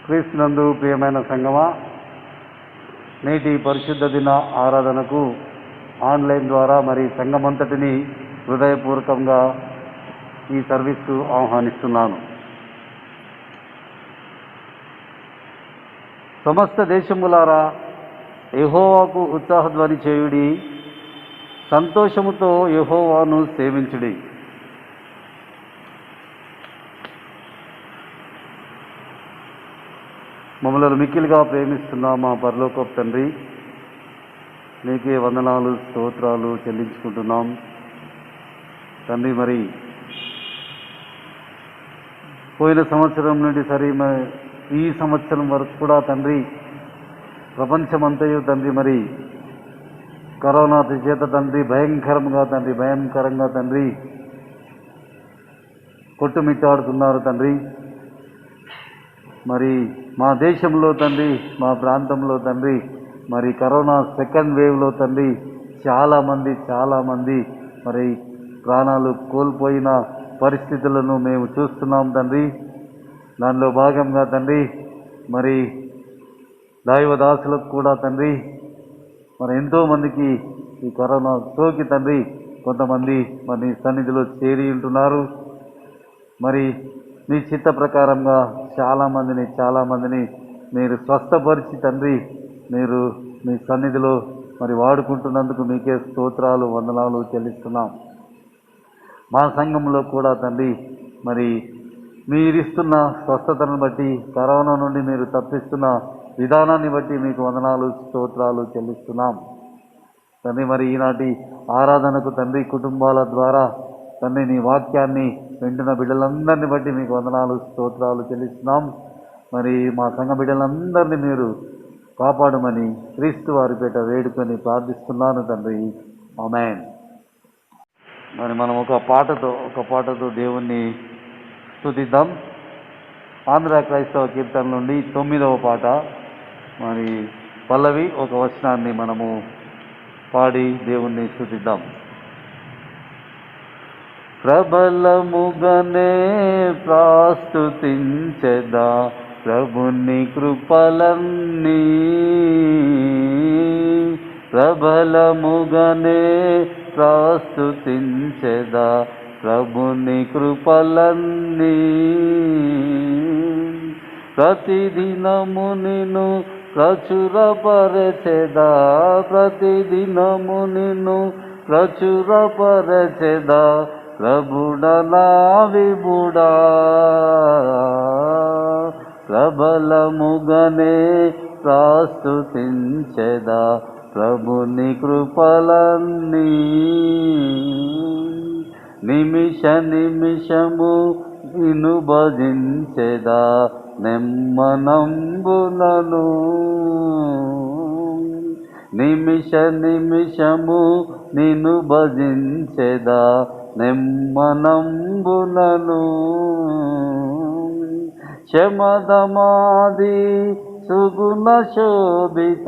క్రీస్తునందు ప్రియమైన సంగమా, నేటి పరిశుద్ధ దిన ఆరాధనకు ఆన్లైన్ ద్వారా మరి సంఘమంతటిని హృదయపూర్వకంగా ఈ సర్వీసు ఆహ్వానిస్తున్నాను. సమస్త దేశములారా యెహోవాకు ఉత్సాహధ్వని చేయుడి, సంతోషముతో యెహోవాను సేవించుడి. మమ్మల్ని మిక్కిలిగా ప్రేమిస్తున్న మా పరలోకపు తండ్రి, నీకే వందనాలు స్తోత్రాలు చెల్లించుకుంటున్నాం తండ్రి. మరి పోయిన సంవత్సరం నుండి ఈ సంవత్సరం వరకు కూడా తండ్రి, ప్రపంచమంతయు తండ్రి మరి కరోనా చేత తండ్రి భయంకరంగా తండ్రి కొట్టుమిట్టాడుతున్నారు తండ్రి. మరి మా దేశంలో తండ్రి, మా ప్రాంతంలో తండ్రి మరి కరోనా సెకండ్ వేవ్లో తండ్రి చాలామంది మరి ప్రాణాలు కోల్పోయిన పరిస్థితులను మేము చూస్తున్నాం తండ్రి. దానిలో భాగంగా తండ్రి మరి దైవదాసులకు కూడా తండ్రి మరి ఎంతోమందికి ఈ కరోనా సోకి తండ్రి కొంతమంది మరి సన్నిధిలో చేరి ఉంటున్నారు. మరి మీ చిత్త ప్రకారంగా చాలామందిని మీరు స్వస్థపరిచి తండ్రి మీరు మీ సన్నిధిలో మరి వాడుకుంటున్నందుకు మీకే స్తోత్రాలు వందనాలు చెల్లిస్తున్నాం. మా సంఘంలో కూడా తండ్రి మరి మీరిస్తున్న స్వస్థతను బట్టి, కరోనా నుండి మీరు తప్పిస్తున్న విధానాన్ని బట్టి మీకు వందనాలు స్తోత్రాలు చెల్లిస్తున్నాం తండ్రి. మరి ఈనాటి ఆరాధనకు తండ్రి కుటుంబాల ద్వారా తండ్రి నీ వాక్యాన్ని వింటున్న బిడ్డలందరినీ బట్టి మీకు వందనాలు స్తోత్రాలు చెల్లిస్తున్నాం. మరి మా సంఘ బిడ్డలందరినీ మీరు కాపాడమని క్రీస్తు వారి పేట వేడుకొని ప్రార్థిస్తున్నాను తండ్రి, ఆమేన్. మరి మనం ఒక పాటతో దేవుణ్ణి స్తుతిద్దాం. ఆంధ్ర క్రైస్తవ కీర్తన నుండి 9వ పాట, మరి పల్లవి ఒక వచనాన్ని మనము పాడి దేవుణ్ణి స్తుతిద్దాం. ప్రబలముగనే ప్రాస్తుతించెదా ప్రభుని కృపలన్నీ, ప్రబలముగనే ప్రాస్తుతించెదా ప్రభుని కృపలన్నీ. ప్రతిదినము నిన్ను ప్రచురపరచెదా, ప్రతిదినము నిన్ను ప్రచురపరచెదా ప్రభుడా నా విభుడా. ప్రబలముగనే ప్రాస్తుతించెదా ప్రభుని కృపలన్నీ. నిమిషము నిన్ను భజించెదా నెమ్మనంబులను, నిమిషము నిన్ను భజించెదా నెమ్మనంబులను. శమదమాది సుగుణ శోభిత,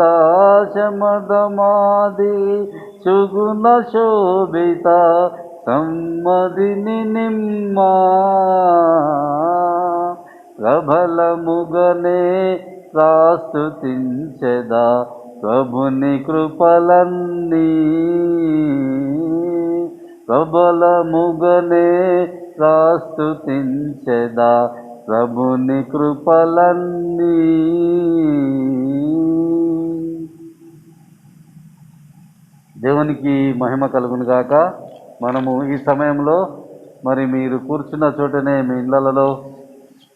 శమదమాది సుగుణ శోభిత సమ్మదిని నిమ్మా. ప్రబలముగనే ప్రాస్తుతించెదా ప్రభుని కృపలన్నీ, ప్రబలముగనే ప్రాస్తుతించెదా ప్రభుని కృపలన్నీ. దేవునికి మహిమ కలుగును గాక. మనము ఈ సమయంలో మరి మీరు కూర్చున్న చోటనే మీ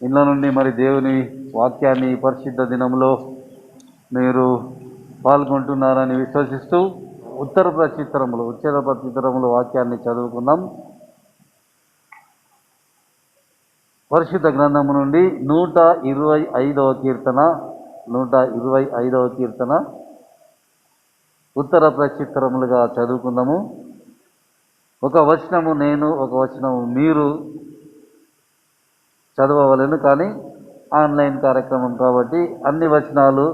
ఇళ్ళ నుండి మరి దేవుని వాక్యాన్ని పరిశుద్ధ దినంలో మీరు పాల్గొంటున్నారని విశ్వసిస్తూ ఉత్తర ప్రత్యుత్తరములు వాక్యాన్ని చదువుకుందాం. పరిశుద్ధ గ్రంథము నుండి 125వ కీర్తన ఉత్తర ప్రత్యుత్తరములుగా చదువుకుందాము. ఒక వచనము నేను, ఒక వచనము మీరు చదవవలెను. కానీ ఆన్లైన్ కార్యక్రమం కాబట్టి అన్ని వచనాలు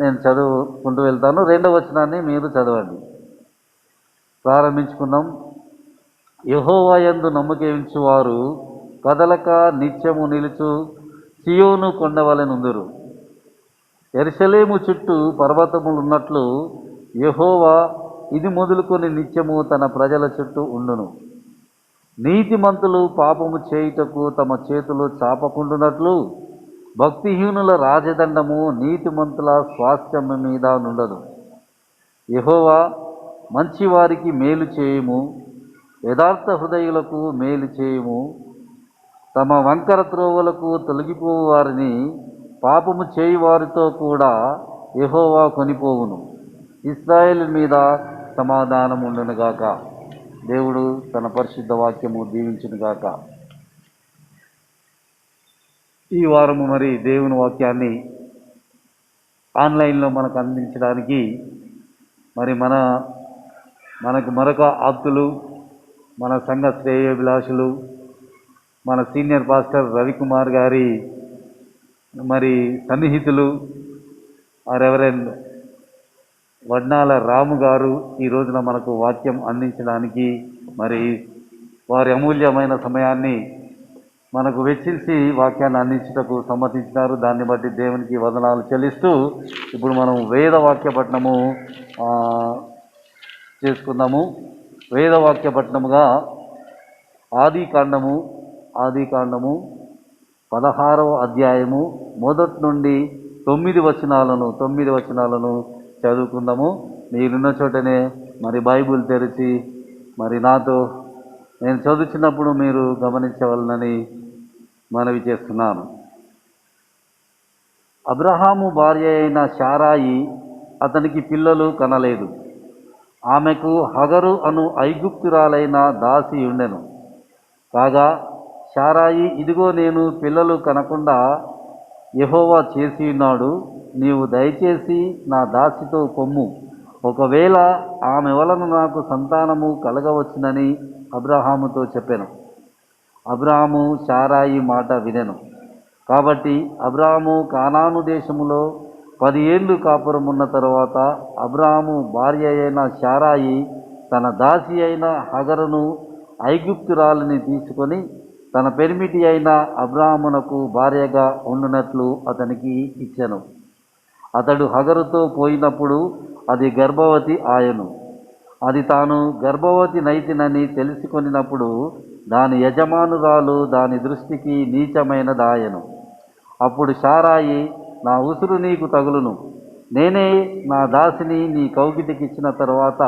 నేను చదువుకుంటూ వెళ్తాను. 2వ వచనాన్ని మీరు చదవండి. ప్రారంభించుకుందాం. యెహోవా యందు నమ్మిక ఉంచువారు కదలక నిత్యము నిలుచు సియోను కొండవలె నుందురు. యెరూషలేము చుట్టూ పర్వతములు ఉన్నట్లు యెహోవా ఇది మొదలుకొని నిత్యము తన ప్రజల చుట్టూ ఉండును. నీతిమంతులు పాపము చేయుటకు తమ చేతులు చాపకుండునట్లు భక్తిహీనుల రాజదండము నీతిమంతుల స్వాస్థ్యము మీద నుండదు. యెహోవా మంచివారికి మేలు చేయుము, యథార్థ హృదయులకు మేలు చేయుము. తమ వంకర త్రోవలకు తొలగిపోవు వారిని పాపము చేయువారితో కూడా యెహోవా కొనిపోవును. ఇశ్రాయేలు మీద సమాధానం ఉండునుగాక. దేవుడు తన పరిశుద్ధ వాక్యము దీవించునుగాక. ఈ వారము మరి దేవుని వాక్యాన్ని ఆన్లైన్లో మనకు అందించడానికి మరి మనకు మరొక ఆప్తులు, మన సంఘ శ్రేయోభిలాషులు, మన సీనియర్ పాస్టర్ రవికుమార్ గారి మరి సన్నిహితులు రెవరెండ్ వడ్నాల రాము గారు ఈ రోజున మనకు వాక్యం అందించడానికి మరి వారి అమూల్యమైన సమయాన్ని మనకు వెచ్చించి వాక్యాన్ని అందించుటకు సమ్మతించినారు. దాన్ని బట్టి దేవునికి వందనాలు చెల్లిస్తూ ఇప్పుడు మనం వేద వాక్య పఠనము చేసుకుందాము. వేద వాక్య పఠనముగా ఆదికాండము 16వ అధ్యాయము మొదటి నుండి 9 వచనాలను చదువుకుందాము. మీరున్న చోటనే మరి బైబిల్ తెరిచి మరి నాతో నేను చదువుతున్నప్పుడు మీరు గమనించవలనని మనవి చేస్తున్నాను. అబ్రహాము భార్య అయిన శారాయి అతనికి పిల్లలు కనలేదు. ఆమెకు హగరు అను ఐగుప్తురాలైన దాసి ఉండెను. కాగా శారాయి, ఇదిగో నేను పిల్లలు కనకుండా యెహోవా చేసి ఉన్నాడు, నీవు దయచేసి నా దాసితో పొమ్ము, ఒకవేళ ఆమె వలన నాకు సంతానము కలగవచ్చునని అబ్రహాముతో చెప్పెను. అబ్రహాము శారాయి మాట వినెను. కాబట్టి అబ్రహాము కానాను దేశములో 10 ఏళ్ళు కాపురమున్న తరువాత అబ్రహాము భార్య అయిన శారాయి తన దాసి అయిన హగరును ఐగుప్తురాలిని తీసుకొని తన పెనిమిటి అయిన అబ్రహామునకు భార్యగా ఉండునట్లు అతనికి ఇచ్చెను. అతడు హగరుతో పోయినప్పుడు అది గర్భవతి ఆయను. అది తాను గర్భవతి నైతినని తెలుసుకొనినప్పుడు దాని యజమానురాలు దాని దృష్టికి నీచమైనదాయను. అప్పుడు శారాయి, నా ఉసురు నీకు తగులును, నేనే నా దాసిని నీ కౌగిటికిచ్చిన తరువాత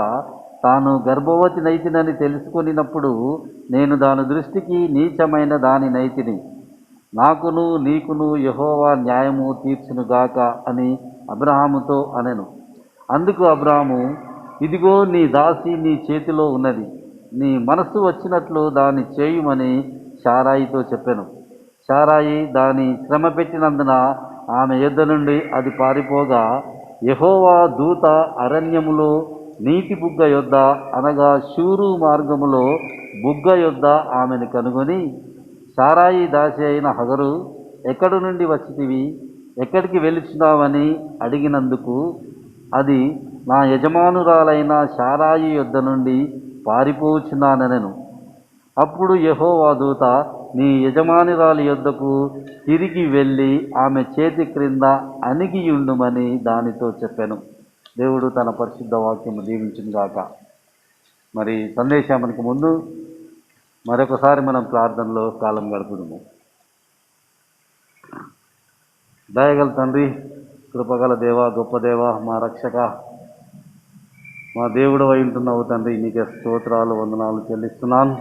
తాను గర్భవతి నైతినని తెలుసుకొనినప్పుడు నేను దాని దృష్టికి నీచమైన దాని నైతిని, నాకును నీకును యెహోవా న్యాయము తీర్చునుగాక అని అబ్రహాముతో అనెను. అందుకు అబ్రహాము, ఇదిగో నీ దాసి నీ చేతిలో ఉన్నది, నీ మనస్సు వచ్చినట్లు దాన్ని చేయుమని శారాయితో చెప్పెను. శారాయి దాని శ్రమ పెట్టినందున ఆమె యొద్ద నుండి అది పారిపోగా యెహోవా దూత అరణ్యములో నీటి బుగ్గ యొద్ద, అనగా షూరు మార్గములో బుగ్గ యొద్ద ఆమెను కనుగొని, శారాయి దాసి అయిన హగరు, ఎక్కడి నుండి వచ్చితివి, ఎక్కడికి వెళుచున్నావని అడిగినందుకు అది, నా యజమానురాలైన శారాయి యొద్ద నుండి పారిపోచున్నానెను. అప్పుడు యెహోవా దూత, నీ యజమానురాలి యొద్దకు తిరిగి వెళ్ళి ఆమె చేతి క్రింద అణిగియుండుమని దానితో చెప్పెను. దేవుడు తన పరిశుద్ధ వాక్యము దీవించునుగాక. మరి సందేశానికి ముందు మరొకసారి మనం ప్రార్థనలో కాలం గడుపుదాము. దయగల తండ్రి, కృపగల దేవ, గొప్ప దేవ, మా రక్షక, మా దేవుడు ఉంటున్నావు తండ్రి, నీకే స్తోత్రాలు వందనాలు చెల్లిస్తున్నాను.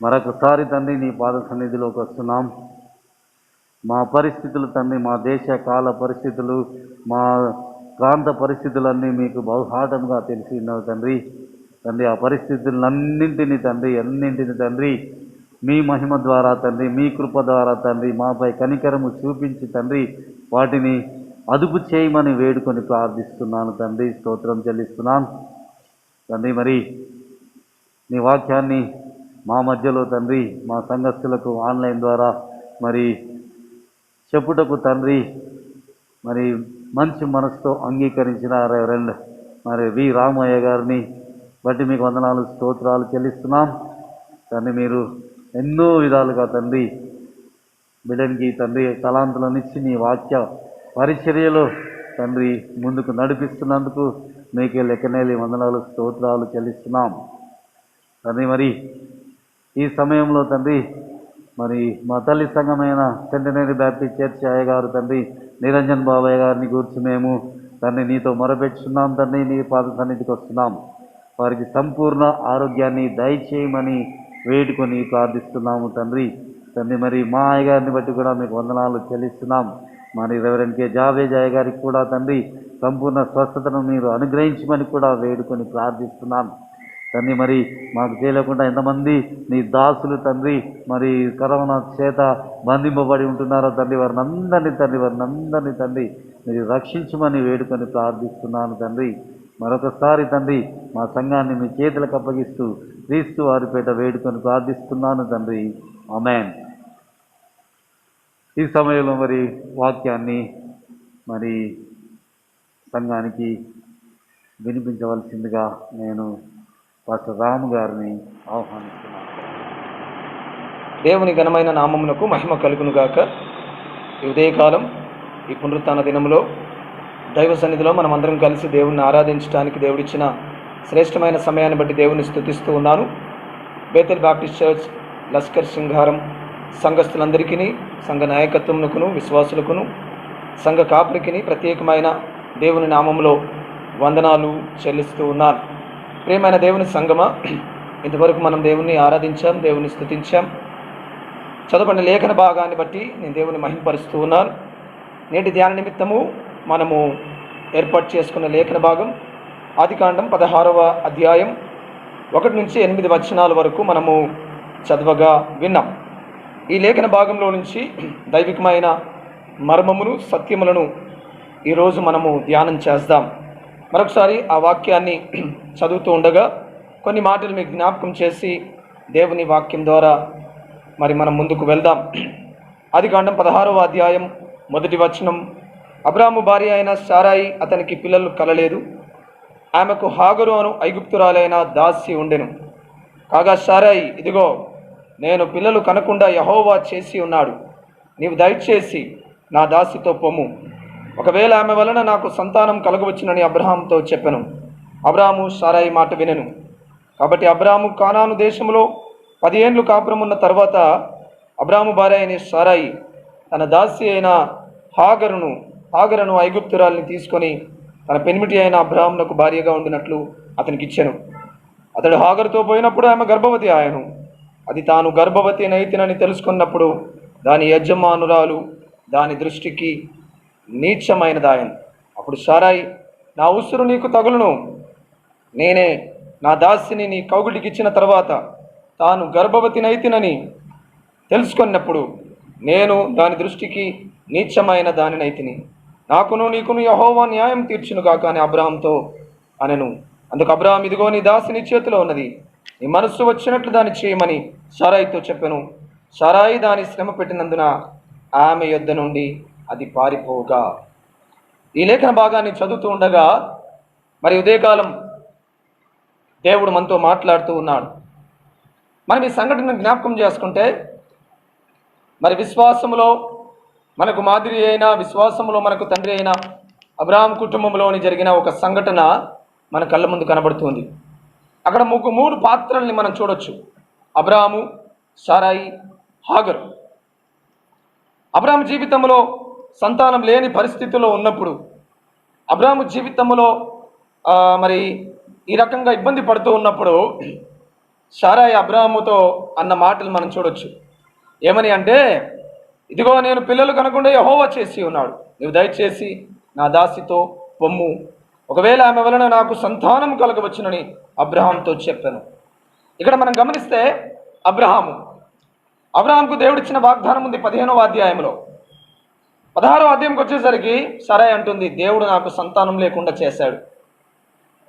మరొకసారి తండ్రి నీ పాద సన్నిధిలోకి వస్తున్నాం. మా పరిస్థితులు తండ్రి, మా దేశ కాల పరిస్థితులు, మా ప్రాంత పరిస్థితులన్నీ మీకు బహుహాటంగా తెలిసి ఉన్నావు తండ్రి. ఆ పరిస్థితులన్నింటినీ తండ్రి మీ మహిమ ద్వారా తండ్రి, మీ కృప ద్వారా తండ్రి మాపై కనికరము చూపించి తండ్రి వాటిని అదుపు చేయమని వేడుకొని ప్రార్థిస్తున్నాను తండ్రి. స్తోత్రం చెల్లిస్తున్నాను తండ్రి. మరి నీ వాక్యాన్ని మా మధ్యలో తండ్రి, మా సంఘస్థులకు ఆన్లైన్ ద్వారా మరి చెప్పుటకు తండ్రి మరి మంచి మనసుతో అంగీకరించిన రెవరెండ్ మరి వి రామయ్య గారిని బట్టి మీకు వందనాలు, స్తోత్రాలు చెల్లిస్తున్నాం తండ్రి. మీరు ఎన్నో విధాలుగా తండ్రి బిడ్డనికి తండ్రి తలాంతులనిచ్చి నీ వాక్య పరిచర్యలో తండ్రి ముందుకు నడిపిస్తున్నందుకు మీకే లెక్కనేలి వందనాలు స్తోత్రాలు చెల్లిస్తున్నాం తండ్రి. మరి ఈ సమయంలో తండ్రి మరి మా తల్లి సంఘమైన సెంటనరీ బ్యాప్టిస్ట్ చర్చ్ అయ్యగారు తండ్రి నిరంజన్ బాబయ్య గారిని గురించి మేము తండ్రి నీతో మొరపెట్టున్నాం తండ్రి. నీ పాద సన్నిధికి వస్తున్నాం. వారికి సంపూర్ణ ఆరోగ్యాన్ని దయచేయమని వేడుకొని ప్రార్థిస్తున్నాము తండ్రి. మరి మా అయ్యగారిని బట్టి కూడా మీకు వందనాలు చెల్లిస్తున్నాం. మరి రెవరెండ్ కే జావేజ్ అయ్య గారికి కూడా తండ్రి సంపూర్ణ స్వస్థతను మీరు అనుగ్రహించమని కూడా వేడుకొని ప్రార్థిస్తున్నాం తండ్రి. మరి మాకు చేయలేకుండా ఎంతమంది నీ దాసులు తండ్రి మరి కరోనా చేత బంధింపబడి ఉంటున్నారో తండ్రి, వారిని అందరినీ తండ్రి మీరు రక్షించమని వేడుకొని ప్రార్థిస్తున్నాను తండ్రి. మరొకసారి తండ్రి మా సంఘాన్ని మీ చేతులకు అప్పగిస్తూ క్రీస్తు వారి పేట వేడుకొని ప్రార్థిస్తున్నాను తండ్రి. ఆమేన్. ఈ సమయంలో మరి వాక్యాన్ని మరి సంఘానికి వినిపించవలసిందిగా నేను పాస్టర్ రాము గారిని ఆహ్వానిస్తున్నాను. దేవుని ఘనమైన నామమునకు మహిమ కలుగునుగాక. ఈ ఉదయకాలం ఈ పునరుత్థాన దినంలో దైవ సన్నిధిలో మనం అందరం కలిసి దేవుణ్ణి ఆరాధించడానికి దేవుడిచ్చిన శ్రేష్టమైన సమయాన్ని బట్టి దేవుని స్తుతిస్తూ ఉన్నాను. బేతెల్ బాప్టిస్ట్ చర్చ్ లస్కర్ సింగారం సంఘస్థులందరికీ, సంఘ నాయకత్వమునకును, విశ్వాసులకును, సంఘ కాపురికిని ప్రత్యేకమైన దేవుని నామంలో వందనాలు చెల్లిస్తూ ఉన్నాను. ప్రియమైన దేవుని సంగమా, ఇంతవరకు మనం దేవుణ్ణి ఆరాధించాం, దేవుని స్తుతించాం. చదవబడిన లేఖన భాగాన్ని బట్టి నేను దేవుని మహిమపరుస్తూ ఉన్నాను. నేటి ధ్యాన నిమిత్తము మనము ఏర్పాటు చేసుకున్న లేఖన భాగం ఆదికాండం 16వ అధ్యాయం 1 నుంచి 8 వచనాల వరకు మనము చదవగా విన్నాం. ఈ లేఖన భాగంలో నుంచి దైవికమైన మర్మమును, సత్యములను ఈరోజు మనము ధ్యానం చేద్దాం. మరొకసారి ఆ వాక్యాన్ని చదువుతూ ఉండగా కొన్ని మాటలు మీకు జ్ఞాపకం చేసి దేవుని వాక్యం ద్వారా మరి మనం ముందుకు వెళ్దాం. ఆదికాండం 16వ అధ్యాయం 1వ వచనం. అబ్రాము భార్య అయిన సారాయి అతనికి పిల్లలు కలలేదు. ఆమెకు హాగరు అను ఐగుప్తురాలైన దాసి ఉండెను. కాగా సారాయి, ఇదిగో నేను పిల్లలు కనకుండా యెహోవా చేసి ఉన్నాడు. నీవు దయచేసి నా దాసితో పొమ్ము, ఒకవేళ ఆమె వలన నాకు సంతానం కలగవచ్చునని అబ్రహాముతో చెప్పెను. అబ్రాము సారాయి మాట వినెను. కాబట్టి అబ్రాము కానాను దేశంలో 10 ఏండ్లు కాపురం ఉన్న తర్వాత అబ్రాము భార్య అయిన సారాయి తన దాసి అయిన హాగరును ఐగుప్తురాల్ని తీసుకొని తన పెనిమిటి అయిన అబ్రామునకు భార్యగా ఉండినట్లు అతనికి ఇచ్చెను. అతడు హాగరుతో పోయినప్పుడు ఆమె గర్భవతి ఆయను. అది తాను గర్భవతి నైతినని తెలుసుకున్నప్పుడు దాని యజమానురాలు దాని దృష్టికి నీచమైనదాయను. అప్పుడు సారాయి, నా ఉసురు నీకు తగులును, నేనే నా దాసిని నీ కౌగుటికి ఇచ్చిన తర్వాత తాను గర్భవతి నైతినని తెలుసుకున్నప్పుడు నేను దాని దృష్టికి నీచమైన దానినైతిని. నాకును నీకును యెహోవా న్యాయం తీర్చునుగాక అని అబ్రాహాముతో అనెను. అందుకు అబ్రాహాము, ఇదిగో నీ దాసి నీ చేతిలో ఉన్నది, నీ మనస్సు వచ్చినట్లు దాన్ని చేయమని సారాయితో చెప్పెను. సారాయి దాని శ్రమ పెట్టినందున ఆమె యొద్ద నుండి అది పారిపోగా. ఈ లేఖన భాగాన్ని చదువుతూ ఉండగా మరి ఉదయకాలం దేవుడు మనతో మాట్లాడుతూ ఉన్నాడు. మనం ఈ సంఘటనను జ్ఞాపకం చేసుకుంటే మరి విశ్వాసములో మనకు మాదిరి అయిన, విశ్వాసములో మనకు తండ్రి అయిన అబ్రాహాం కుటుంబంలోని జరిగిన ఒక సంఘటన మన కళ్ళ ముందు కనబడుతుంది. అక్కడ 3 పాత్రల్ని మనం చూడొచ్చు: అబ్రాహాము, సారాయి, హాగరు. అబ్రాహాము జీవితంలో సంతానం లేని పరిస్థితుల్లో ఉన్నప్పుడు, అబ్రాహాము జీవితంలో మరి ఈ రకంగా ఇబ్బంది పడుతూ ఉన్నప్పుడు సారాయి అబ్రాహాముతో అన్న మాటలు మనం చూడొచ్చు. ఏమని అంటే, ఇదిగో నేను పిల్లలు కనకుండా యెహోవా చేసి ఉన్నాడు, నీవు దయచేసి నా దాసితో పొమ్ము, ఒకవేళ ఆమె వలన నాకు సంతానం కలగవచ్చునని అబ్రహాంతో చెప్పాను. ఇక్కడ మనం గమనిస్తే అబ్రహాంకు దేవుడిచ్చిన వాగ్దానం ఉంది 15వ అధ్యాయంలో. 16వ అధ్యాయంకి వచ్చేసరికి సారాయి అంటుంది, దేవుడు నాకు సంతానం లేకుండా చేశాడు,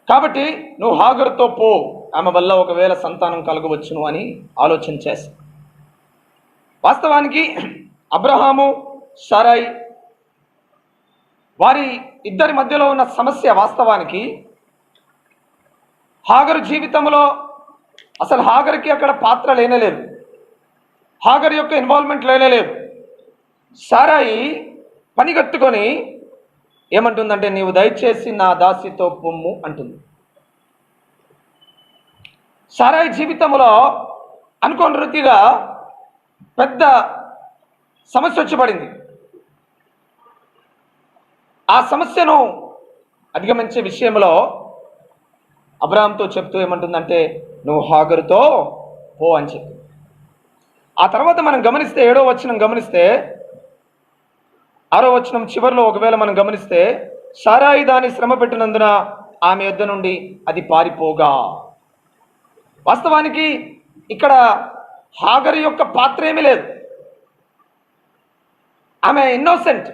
కాబట్టి నువ్వు హాగరుతో పో, ఆమె వల్ల ఒకవేళ సంతానం కలగవచ్చును అని ఆలోచన చేశాడు. వాస్తవానికి అబ్రహాము, సారాయి వారి ఇద్దరి మధ్యలో ఉన్న సమస్య వాస్తవానికి హాగరు జీవితంలో అసలు హాగర్కి అక్కడ పాత్ర లేనేలేదు, హాగర్ యొక్క ఇన్వాల్వ్మెంట్ లేనేలేదు. సారాయి పని కట్టుకొని ఏమంటుందంటే, నీవు దయచేసి నా దాసితో పొమ్ము అంటుంది. సారాయి జీవితంలో అనుకోని రీతిగా పెద్ద సమస్య వచ్చి పడింది. ఆ సమస్యను అధిగమించే విషయంలో అబ్రాహాంతో చెప్తూ ఏమంటుందంటే, నువ్వు హాగరుతో పో అని చెప్పి. ఆ తర్వాత మనం గమనిస్తే 7వ వచనం గమనిస్తే, 6వ వచనం చివరిలో ఒకవేళ మనం గమనిస్తే, సారాయి దాని శ్రమ పెట్టినందున ఆమె యొద్ద నుండి అది పారిపోగా. వాస్తవానికి ఇక్కడ హాగరు యొక్క పాత్ర ఏమీ లేదు. ఆమె ఇన్నోసెంట్.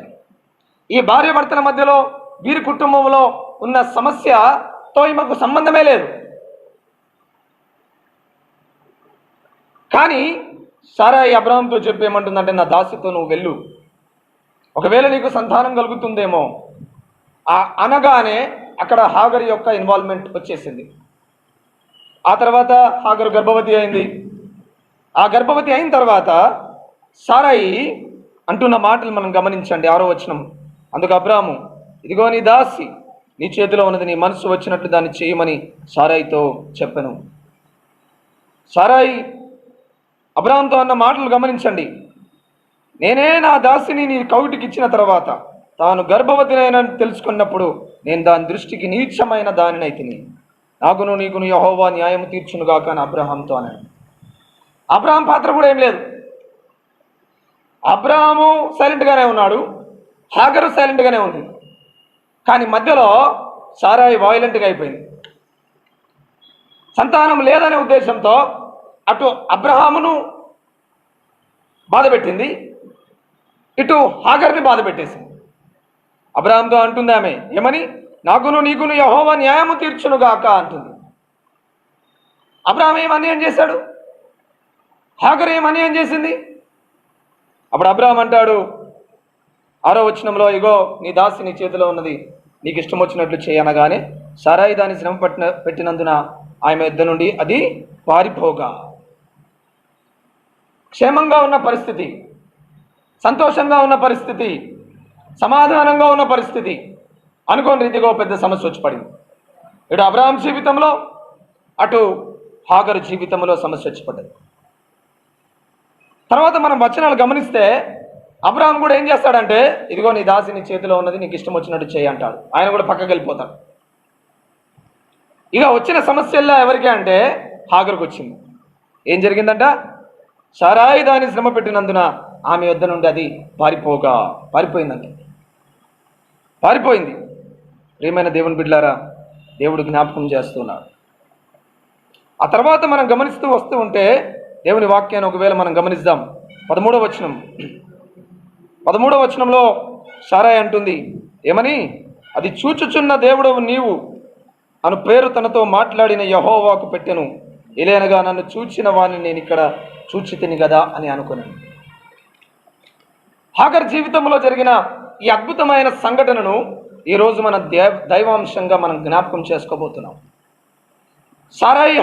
ఈ భార్యాభర్తల మధ్యలో వీరి కుటుంబంలో ఉన్న సమస్యతో ఈమెకు సంబంధమే లేదు. కానీ సారాయి అబ్రాహాంతో చెప్పి ఏమంటుందంటే, నా దాసితో నువ్వు వెళ్ళు, ఒకవేళ నీకు సంతానం కలుగుతుందేమో. అనగానే అక్కడ హాగరు యొక్క ఇన్వాల్వ్మెంట్ వచ్చేసింది. ఆ తర్వాత హాగరు గర్భవతి అయింది. ఆ గర్భవతి అయిన తర్వాత సారాయి అంటున్న మాటలు మనం గమనించండి. 6వ వచనం, అందుకు అబ్రాహాము, ఇదిగో నీ దాసి, నీ చేతిలో ఉన్నది, నీ మనసు వచ్చినట్లు దాన్ని చేయమని సారాయితో చెప్పెను. సారాయి అబ్రాహాంతో అన్న మాటలు గమనించండి. నేనే నా దాసిని నీ కౌటికి ఇచ్చిన తర్వాత తాను గర్భవతినైనని తెలుసుకున్నప్పుడు నేను దాని దృష్టికి నీచమైన దానినైతిని. నాకును నీకును యెహోవా న్యాయము తీర్చునుగాక అని అబ్రాహాంతో అన్నాడు. అబ్రాహాం పాత్ర కూడా ఏం లేదు. అబ్రాహాము సైలెంట్గానే ఉన్నాడు, హాగరు సైలెంట్గానే ఉంది. కానీ మధ్యలో సారాయి వాయిలెంట్గా అయిపోయింది. సంతానం లేదనే ఉద్దేశంతో అటు అబ్రహామును బాధపెట్టింది, ఇటు హాగర్ని బాధపెట్టేసింది. అబ్రహాంతో అంటుంది ఆమె ఏమని, నాకును నీకును యెహోవా న్యాయము తీర్చునుగాక అంటుంది. అబ్రహాం ఏం అన్యాయం చేశాడు? హాగర్ ఏం అన్యాయం చేసింది? అప్పుడు అబ్రహాం అంటాడు 6వ వచనంలో, ఇగో నీ దాసి నీ చేతిలో ఉన్నది, నీకు ఇష్టం వచ్చినట్లు చేయనగానే సారాయి దాన్ని శ్రమ పెట్టినందున ఆమె యొద్ద నుండి అది పారిపోగా. క్షేమంగా ఉన్న పరిస్థితి, సంతోషంగా ఉన్న పరిస్థితి, సమాధానంగా ఉన్న పరిస్థితి, అనుకోని రీతిగా పెద్ద సమస్య వచ్చి పడింది. ఇటు అబ్రహాం జీవితంలో, అటు హాగరు జీవితంలో సమస్య వచ్చి పడ్డది. తర్వాత మనం వచనాలు గమనిస్తే అబ్రహాం కూడా ఏం చేస్తాడంటే, ఇదిగో నీ దాసి నీ చేతిలో ఉన్నది, నీకు ఇష్టం వచ్చినట్టు చేయి అంటాడు. ఆయన కూడా పక్కకి వెళ్ళిపోతాడు. ఇక వచ్చిన సమస్యల్లో ఎవరికి అంటే హాగరుకు వచ్చింది. ఏం జరిగిందంట, సారాయి దాన్ని శ్రమ పెట్టినందున ఆమె యొద్ద నుండి అది పారిపోయిందంట. పారిపోయింది. ప్రియమైన దేవుని బిడ్డలారా, దేవుడు జ్ఞాపకం చేస్తున్నాడు. ఆ తర్వాత మనం గమనిస్తూ వస్తూ ఉంటే దేవుని వాక్యాన్ని ఒకవేళ మనం గమనిద్దాం. 13వ వచనంలో సారాయి అంటుంది ఏమని, అది చూచుచున్న దేవుడవు నీవు అను పేరు తనతో మాట్లాడిన యెహోవాకు పెట్టెను, ఎలయనగా నన్ను చూచిన వాడిని నేను ఇక్కడ చూచితిని కదా అని అనుకున్నాను. హాగర్ జీవితంలో జరిగిన ఈ అద్భుతమైన సంఘటనను ఈరోజు మన దైవాంశంగా మనం జ్ఞాపకం చేసుకోబోతున్నాం. సారాయి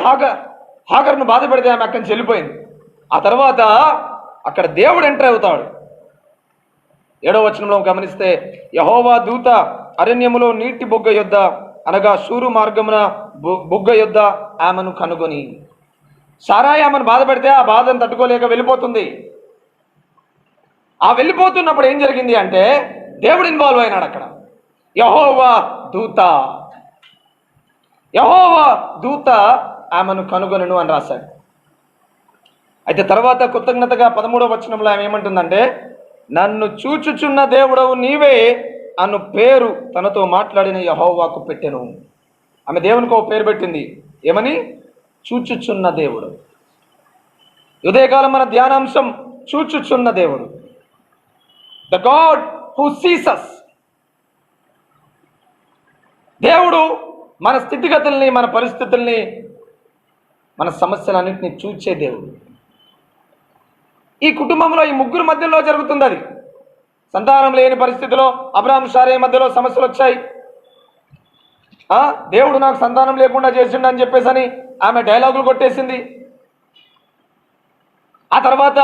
హాగర్ను బాధ పెడితే ఆమె అక్కడి నుంచి వెళ్ళిపోయింది. ఆ తర్వాత అక్కడ దేవుడు ఎంటర్ అవుతాడు. 7వ వచనంలో గమనిస్తే, యెహోవా దూత అరణ్యములో నీటి బొగ్గ యొద్ద అనగా షూరు మార్గమున బొగ్గ యొద్ద ఆమెను కనుగొని. సారాయి ఆమెను బాధ పెడితే ఆ బాధను తట్టుకోలేక వెళ్ళిపోతుంది. ఆ వెళ్ళిపోతున్నప్పుడు ఏం జరిగింది అంటే దేవుడు ఇన్వాల్వ్ అయినాడు అక్కడ. యెహోవా దూత ఆమెను కనుగొనను అని రాశాడు. అయితే తర్వాత కృతజ్ఞతగా 13వ వచనంలో ఆమె ఏమంటుందంటే, నన్ను చూచుచున్న దేవుడవు నీవే అను పేరు తనతో మాట్లాడిన యెహోవాకు పెట్టెను. ఆమె దేవునికి ఒక పేరు పెట్టింది. ఏమని? చూచుచున్న దేవుడు. ఉదయకాలం మన ధ్యానాంశం చూచుచున్న దేవుడు, the God who sees us. దేవుడు మన స్థితిగతుల్ని, మన పరిస్థితుల్ని, మన సమస్యలన్నింటినీ చూచే దేవుడు. ఈ కుటుంబంలో ఈ ముగ్గురు మధ్యలో జరుగుతుంది అది. సంతానం లేని పరిస్థితిలో అబ్రహాం సారాయి మధ్యలో సమస్యలు వచ్చాయి. దేవుడు నాకు సంతానం లేకుండా చేసిండు అని చెప్పేసి ఆమె డైలాగులు కొట్టేసింది. ఆ తర్వాత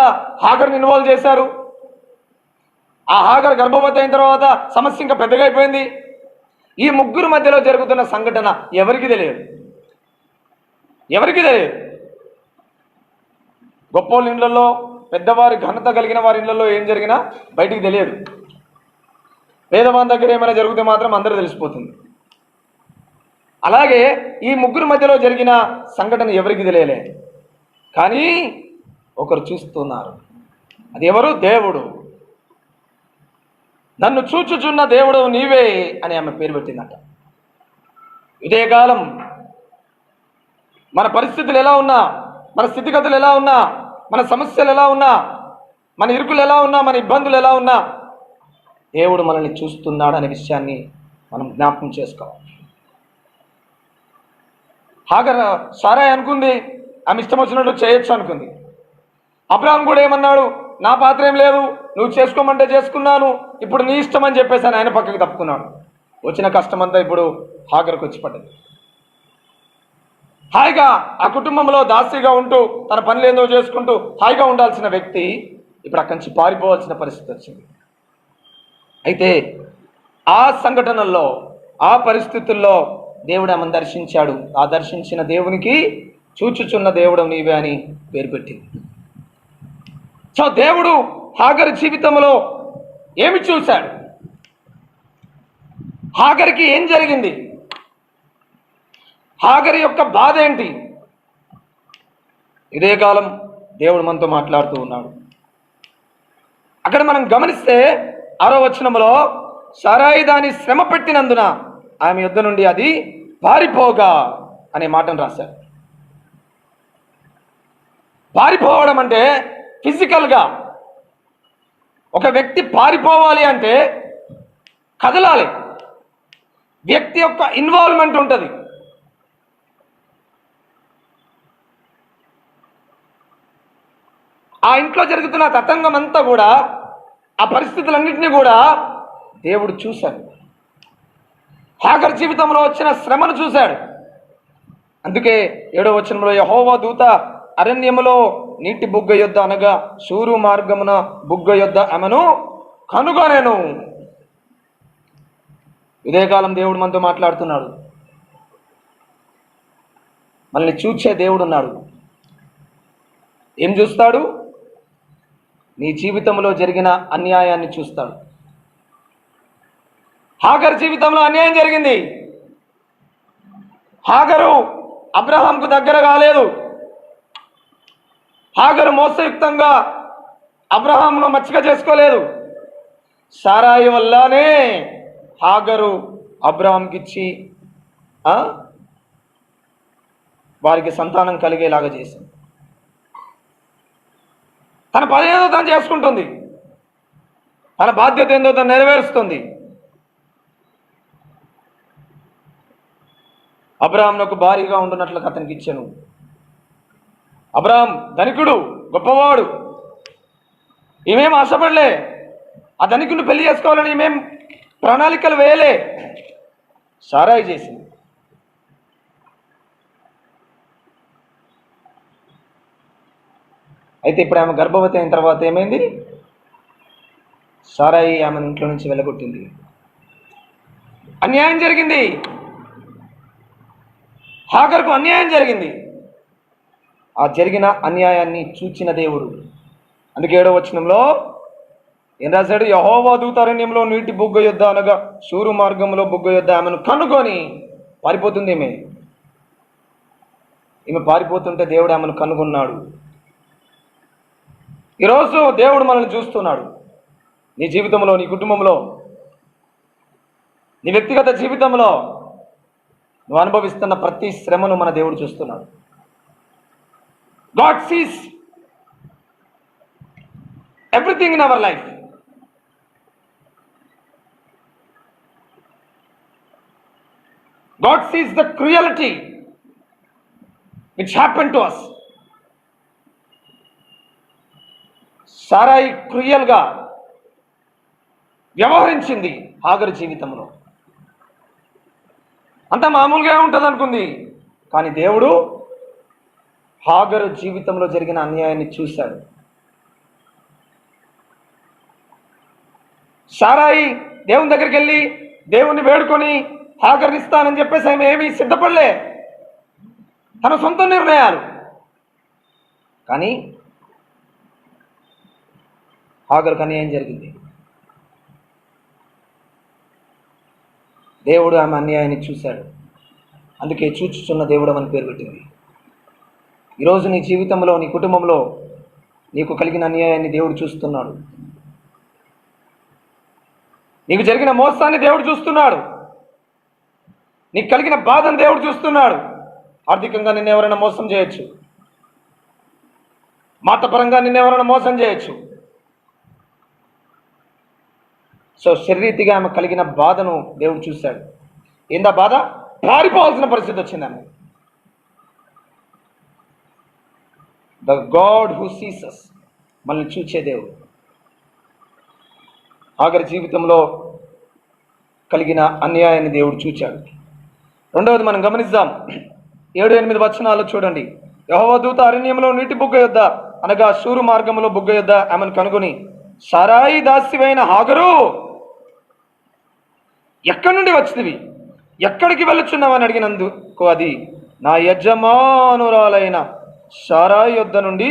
హాగర్ని ఇన్వాల్వ్ చేశారు. ఆ హాగర్ గర్భవతి అయిన తర్వాత సమస్య ఇంకా పెద్దగా అయిపోయింది. ఈ ముగ్గురు మధ్యలో జరుగుతున్న సంఘటన ఎవరికి తెలియదు, ఎవరికి తెలియదు. గొప్పోళ్ళ ఇళ్లలో, పెద్దవారి ఘనత కలిగిన వారి ఇళ్లలో ఏం జరిగినా బయటికి తెలియదు. పేదవాని దగ్గర ఏమైనా జరిగితే మాత్రం అందరూ తెలిసిపోతుంది. అలాగే ఈ ముగ్గురు మధ్యలో జరిగిన సంఘటన ఎవరికి తెలియలే, కానీ ఒకరు చూస్తున్నారు. అది ఎవరు? దేవుడు. నన్ను చూచుచున్న దేవుడు నీవే అని ఆమె పేరు పెట్టిందట. ఇదే కాలం మన పరిస్థితులు ఎలా ఉన్నా, మన స్థితిగతులు ఎలా ఉన్నా, మన సమస్యలు ఎలా ఉన్నా, మన ఇరుకులు ఎలా ఉన్నా, మన ఇబ్బందులు ఎలా ఉన్నా, దేవుడు మనల్ని చూస్తున్నాడు అనే విషయాన్ని మనం జ్ఞాపకం చేసుకోవాలి. హాగర్ సారాయి అనుకుంది, ఆమె ఇష్టం వచ్చినట్టు చేయొచ్చు అనుకుంది. అబ్రాహాం కూడా ఏమన్నాడు? నా పాత్ర ఏం లేదు, నువ్వు చేసుకోమంటే చేసుకున్నాను, ఇప్పుడు నీ ఇష్టం అని చెప్పేసి ఆయన పక్కకి తప్పుకున్నాడు. వచ్చిన కష్టమంతా ఇప్పుడు హాగర్కి వచ్చి పడ్డది. హాయిగా ఆ కుటుంబంలో దాసిగా ఉంటూ తన పనులు ఏందో చేసుకుంటూ హాయిగా ఉండాల్సిన వ్యక్తి ఇప్పుడు అక్కడి నుంచి పారిపోవాల్సిన పరిస్థితి వచ్చింది. అయితే ఆ సంఘటనల్లో, ఆ పరిస్థితుల్లో దేవుడు ఆమెను దర్శించాడు. ఆ దర్శించిన దేవునికి చూచుచున్న దేవుడు నీవే అని పేరు పెట్టింది. సో దేవుడు హాగరు జీవితంలో ఏమి చూశాడు? హాగర్కి ఏం జరిగింది? హాగరు యొక్క బాధ ఏంటి? ఇదే కాలం దేవుడు మనతో మాట్లాడుతూ ఉన్నాడు. అక్కడ మనం గమనిస్తే 6వ వచనంలో సారాయి దాని శ్రమ పెట్టినందున ఆమె యుద్ధ నుండి అది పారిపోగా అనే మాటను రాశారు. పారిపోవడం అంటే ఫిజికల్గా ఒక వ్యక్తి పారిపోవాలి అంటే కదలాలి, వ్యక్తి యొక్క ఇన్వాల్వ్మెంట్ ఉంటుంది. ఆ ఇంట్లో జరుగుతున్న తతంగం అంతా కూడా, ఆ పరిస్థితులన్నింటినీ కూడా దేవుడు చూశాడు. హాగర్ జీవితంలో వచ్చిన శ్రమను చూశాడు. అందుకే 7వ వచనంలో యెహోవా దూత అరణ్యములో నీటి బుగ్గ యొద్ద అనగా షూరు మార్గమున బుగ్గ యొద్ద ఆమెను కనుగొనెను. ఇదే కాలం దేవుడు మనతో మాట్లాడుతున్నాడు. మనల్ని చూచే దేవుడు ఉన్నాడు. ఏం చూస్తాడు? నీ జీవితంలో జరిగిన అన్యాయాన్ని చూస్తాడు. హాగర్ జీవితంలో అన్యాయం జరిగింది. హాగరు అబ్రహాంకు దగ్గర కాలేదు. హాగరు మోసయుక్తంగా అబ్రహాంను మచ్చిక చేసుకోలేదు. సారాయి వల్లనే హాగరు అబ్రహాంకి ఇచ్చి వారికి సంతానం కలిగేలాగా చేసింది. తన పని ఏదో తను చేసుకుంటుంది, తన బాధ్యత ఏందో తను నెరవేరుస్తుంది. అబ్రహాంకు భారీగా ఉండునట్లుగా అతనికి ఇచ్చాను. అబ్రహాం ధనికుడు, గొప్పవాడు. ఈమెం ఆశపడలే. ఆ ధనికుడిని పెళ్లి చేసుకోవాలని ఈమెం ప్రణాళికలు వేయలే. సారాయి చేసింది. అయితే ఇప్పుడు ఆమె గర్భవతి అయిన తర్వాత ఏమైంది? సారాయి ఆమెను ఇంట్లో నుంచి వెళ్ళగొట్టింది. అన్యాయం జరిగింది. హాగర్కు అన్యాయం జరిగింది. ఆ జరిగిన అన్యాయాన్ని చూచిన దేవుడు, అందుకే 7వ వచనంలో ఏం రాశాడు? యెహోవా దూత అరణ్యంలో నీటి బుగ్గ యొద్ద అనగా షూరు మార్గంలో బుగ్గ యొద్ద ఆమెను కనుగొని పారిపోతుంది. ఈమె పారిపోతుంటే దేవుడు ఆమెను కనుగొన్నాడు. ఈరోజు దేవుడు మనల్ని చూస్తున్నాడు. నీ జీవితంలో, నీ కుటుంబంలో, నీ వ్యక్తిగత జీవితంలో నువ్వు అనుభవిస్తున్న ప్రతి శ్రమను మన దేవుడు చూస్తున్నాడు. God sees everything in our life. God sees the cruelty which happened to us. సారాయి క్రూయల్గా వ్యవహరించింది హాగరు జీవితంలో. అంత మామూలుగా ఉంటుంది అనుకుంది, కానీ దేవుడు హాగరు జీవితంలో జరిగిన అన్యాయాన్ని చూశాడు. సారాయి దేవుని దగ్గరికి వెళ్ళి దేవుణ్ణి వేడుకొని హాగర్ని ఇస్తానని చెప్పేసి ఆమె ఏమీ సిద్ధపడలే, తన సొంత నిర్ణయాలు. కానీ హాగర్కు అన్యాయం జరిగింది. దేవుడు ఆమె అన్యాయాన్ని చూశాడు. అందుకే చూచుచున్న దేవుడు అని పేరు పెట్టింది. ఈరోజు నీ జీవితంలో, నీ కుటుంబంలో నీకు కలిగిన అన్యాయాన్ని దేవుడు చూస్తున్నాడు. నీకు జరిగిన మోసాన్ని దేవుడు చూస్తున్నాడు. నీకు కలిగిన బాధను దేవుడు చూస్తున్నాడు. ఆర్థికంగా నిన్ను ఎవరైనా మోసం చేయొచ్చు, మాటపరంగా నిన్ను ఎవరైనా మోసం చేయొచ్చు. సో శరీరీతిగా ఆమె కలిగిన బాధను దేవుడు చూశాడు. ఏందా బాధ? పారిపోవాల్సిన పరిస్థితి వచ్చిందామె. The God who sees us, మనల్ని చూచే దేవుడు. హాగరు జీవితంలో కలిగిన అన్యాయాన్ని దేవుడు చూచాడు. రెండవది మనం గమనిద్దాం. 7-8 వచనాలు చూడండి. యెహోవా దూత అరణ్యంలో నీటి బుగ్గ యొద్ద, అనగా షూరు మార్గంలో బుగ్గ యొద్ద ఆమెను కనుగొని, సారాయి దాసివైన హాగరు, ఎక్కడి నుండి వచ్చినవి, ఎక్కడికి వెళ్ళుచున్నావని అడిగినందుకు అది, నా యజమానురాలైన సారాయి యొద్ద నుండి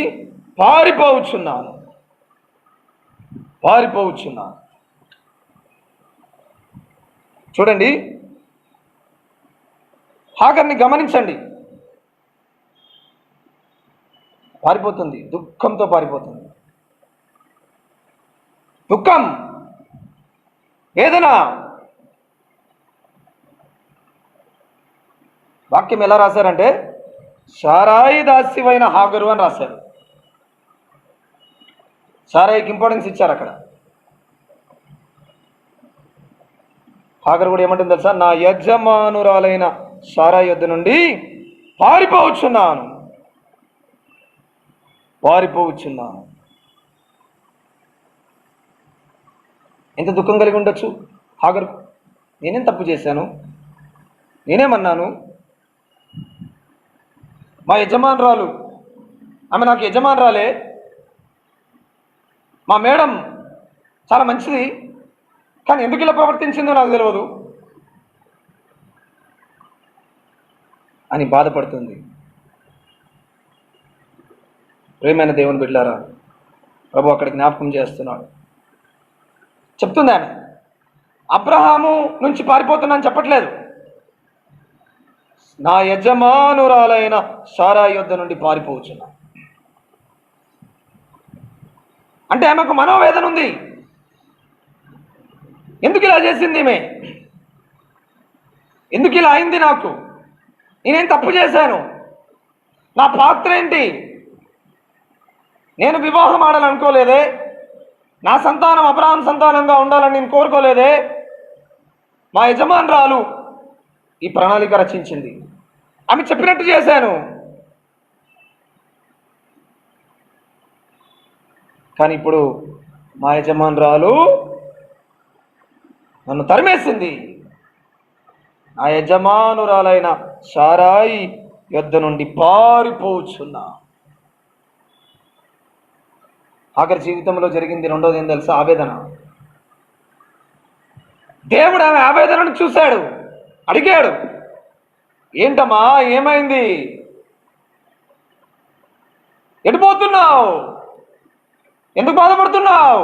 పారిపోవచ్చున్నాను. చూడండి, హాగర్ని గమనించండి. పారిపోతుంది, దుఃఖంతో పారిపోతుంది. దుఃఖం, వేదన. వాక్యం ఎలా రాశారంటే సారాయి దాస్యమైన హాగరు అని రాశారు. సారాయికి ఇంపార్టెన్స్ ఇచ్చారు అక్కడ. హాగరు కూడా ఏమంటుంది తెలుసా? నా యజమానురాలైన సారాయి యొద్ద నుండి పారిపోవచ్చున్నాను. ఎంత దుఃఖం కలిగి ఉండొచ్చు హాగరు. నేనేం తప్పు చేశాను? నేనేమన్నాను? మా యజమానురాలు, ఆమె నాకు యజమానురాలే, మా మేడం చాలా మంచిది, కానీ ఎందుకు ఇలా ప్రవర్తించిందో నాకు తెలియదు అని బాధపడుతుంది. ప్రియమైన దేవుని బిడ్డలారా, ప్రభు అక్కడ జ్ఞాపకం చేస్తున్నాడు. చెప్తుంది ఆమె, అబ్రహాము నుంచి పారిపోతున్నాను చెప్పట్లేదు, నా యజమానురాలైన సారాయి యొద్ద నుండి పారిపోవచ్చున్నా. అంటే ఆమెకు మనోవేదన ఉంది. ఎందుకు ఇలా చేసింది ఈమె? ఎందుకు ఇలా అయింది? నాకు నేనేం తప్పు చేశాను? నా పాత్ర ఏంటి? నేను వివాహం ఆడాలనుకోలేదే, నా సంతానం అబ్రహాం సంతానంగా ఉండాలని నేను కోరుకోలేదే. మా యజమానురాలు ఈ ప్రణాళిక రచించింది, ఆమె చెప్పినట్టు చేశాను. కానీ ఇప్పుడు మా యజమానురాలు నన్ను తరిమేసింది. నా యజమానురాలైన సారాయి యొద్ద నుండి పారిపోవచ్చున్నా. హాగరు జీవితంలో జరిగింది రెండోది ఏం తెలుసా? ఆవేదన. దేవుడు ఆమె ఆవేదనను చూశాడు, అడిగాడు, ఏంటమ్మా ఏమైంది? ఎటుపోతున్నావు? ఎందుకు బాధపడుతున్నావు?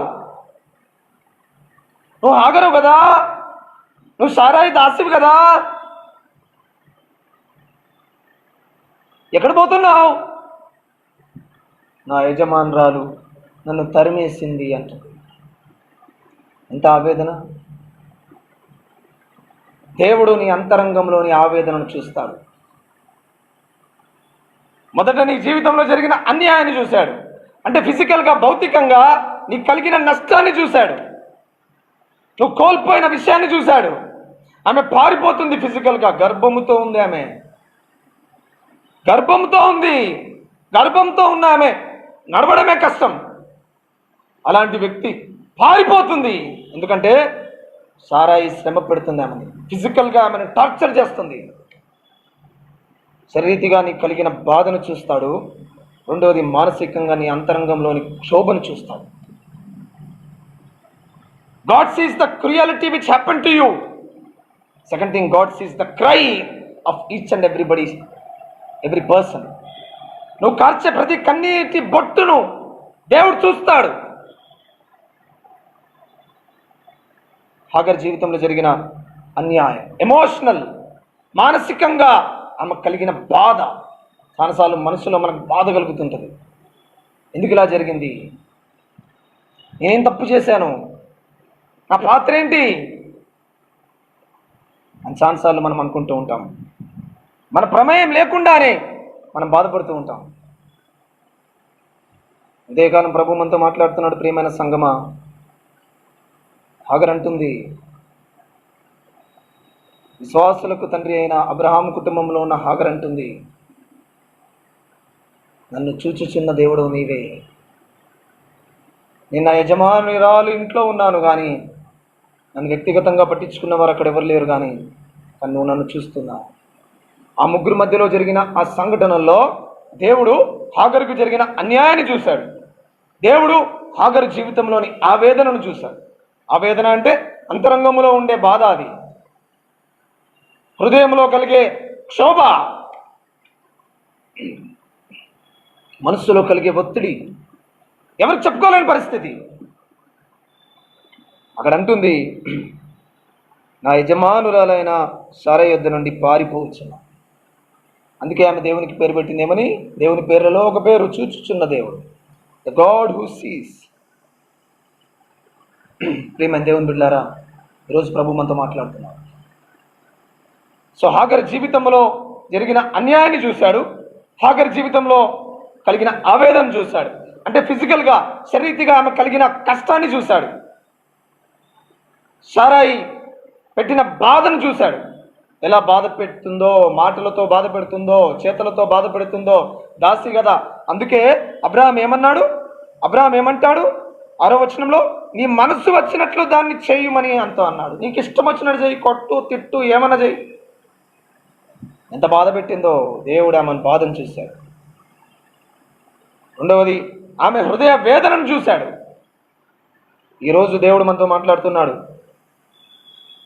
నువ్వు హాగరు కదా, నువ్వు సారాయి దాసివి కదా, ఎక్కడ పోతున్నావు? నా యజమానురాలు నన్ను తరిమేసింది అంట. ఎంత ఆవేదన! దేవుడు నీ అంతరంగంలోని ఆవేదనను చూస్తాడు. మొదట నీ జీవితంలో జరిగిన అన్యాయాన్ని చూశాడు, అంటే ఫిజికల్గా, భౌతికంగా నీకు కలిగిన నష్టాన్ని చూశాడు, నువ్వు కోల్పోయిన విషయాన్ని చూశాడు. ఆమె పారిపోతుంది ఫిజికల్గా, గర్భముతో ఉంది ఆమె, గర్భంతో ఉన్న ఆమె నడవడమే కష్టం. అలాంటి వ్యక్తి పారిపోతుంది, ఎందుకంటే సారాయి శ్రమ పెడుతుంది ఆమెని, ఫిజికల్గా ఆమెను టార్చర్ చేస్తుంది. శరీరీతిగా నీకు కలిగిన బాధను చూస్తాడు. రెండవది మానసికంగా నీ అంతరంగంలోని క్షోభను చూస్తాడు. God sees the cruelty which happened to you. Second thing, God sees the cry of each and every person. నువ్వు కార్చే ప్రతి కన్నీటి బొట్టును దేవుడు చూస్తాడు. హాగర్ జీవితంలో జరిగిన అన్యాయం, ఎమోషనల్, మానసికంగా ఆమెకు కలిగిన బాధ, చాలాసార్లు మనసులో మనకు బాధ కలుగుతుంటుంది. ఎందుకు ఇలా జరిగింది? నేనేం తప్పు చేశాను? నా పాత్ర ఏంటి అని చాలాసార్లు మనం అనుకుంటూ ఉంటాం. మన ప్రమేయం లేకుండానే మనం బాధపడుతూ ఉంటాం. ఉదయకాలం ప్రభు మనతో మాట్లాడుతున్నాడు. ప్రియమైన సంగమా, హాగర్ అంటుంది, విశ్వాసులకు తండ్రి అయిన అబ్రహాం కుటుంబంలో ఉన్న హాగర్ అంటుంది, నన్ను చూచుచున్న దేవుడు నీవే. నేను నా యజమానురాలు ఇంట్లో ఉన్నాను కానీ నన్ను వ్యక్తిగతంగా పట్టించుకున్న వారు అక్కడ ఎవరు లేరు, కానీ నువ్వు నన్ను చూస్తున్నావు. ఆ ముగ్గురు మధ్యలో జరిగిన ఆ సంఘటనల్లో దేవుడు హాగరుకు జరిగిన అన్యాయాన్ని చూశాడు. దేవుడు హాగరు జీవితంలోని ఆవేదనను చూశాడు. ఆవేదన అంటే అంతరంగంలో ఉండే బాధ, అది హృదయంలో కలిగే క్షోభ, మనస్సులో కలిగే ఒత్తిడి, ఎవరికి చెప్పుకోలేని పరిస్థితి. అక్కడ అంటుంది, నా యజమానురాలైన సారా యొద్ద నుండి పారిపోవచ్చును. అందుకే ఆమె దేవునికి పేరు పెట్టిందేమని, దేవుని పేర్లలో ఒక పేరు చూచుచున్న దేవుడు, ద గాడ్ హూ సీస్. ప్రియమైన దేవుని బిడ్డలారా, ఈరోజు ప్రభు మనతో మాట్లాడుతున్నాడు. సో హాగర్ జీవితంలో జరిగిన అన్యాయాన్ని చూశాడు, హాగర్ జీవితంలో కలిగిన ఆవేదన చూశాడు. అంటే ఫిజికల్గా, శారీరకంగా ఆమె కలిగిన కష్టాన్ని చూశాడు. సారాయి పెట్టిన బాధను చూశాడు. ఎలా బాధ పెడుతుందో, మాటలతో బాధ పెడుతుందో, చేతులతో బాధ పెడుతుందో. దాసి కదా, అందుకే అబ్రహాం ఏమంటాడు 6వ వచనంలో, నీ మనస్సు వచ్చినట్లు దాన్ని చేయమని అంతా అన్నాడు. నీకు ఇష్టం వచ్చినట్టు చేయి, కొట్టు, తిట్టు, ఏమన్నా చేయి. ఎంత బాధ పెట్టిందో దేవుడు ఆమెను బాధను చూశాడు. రెండవది, ఆమె హృదయ వేదనను చూశాడు. ఈరోజు దేవుడు మనతో మాట్లాడుతున్నాడు.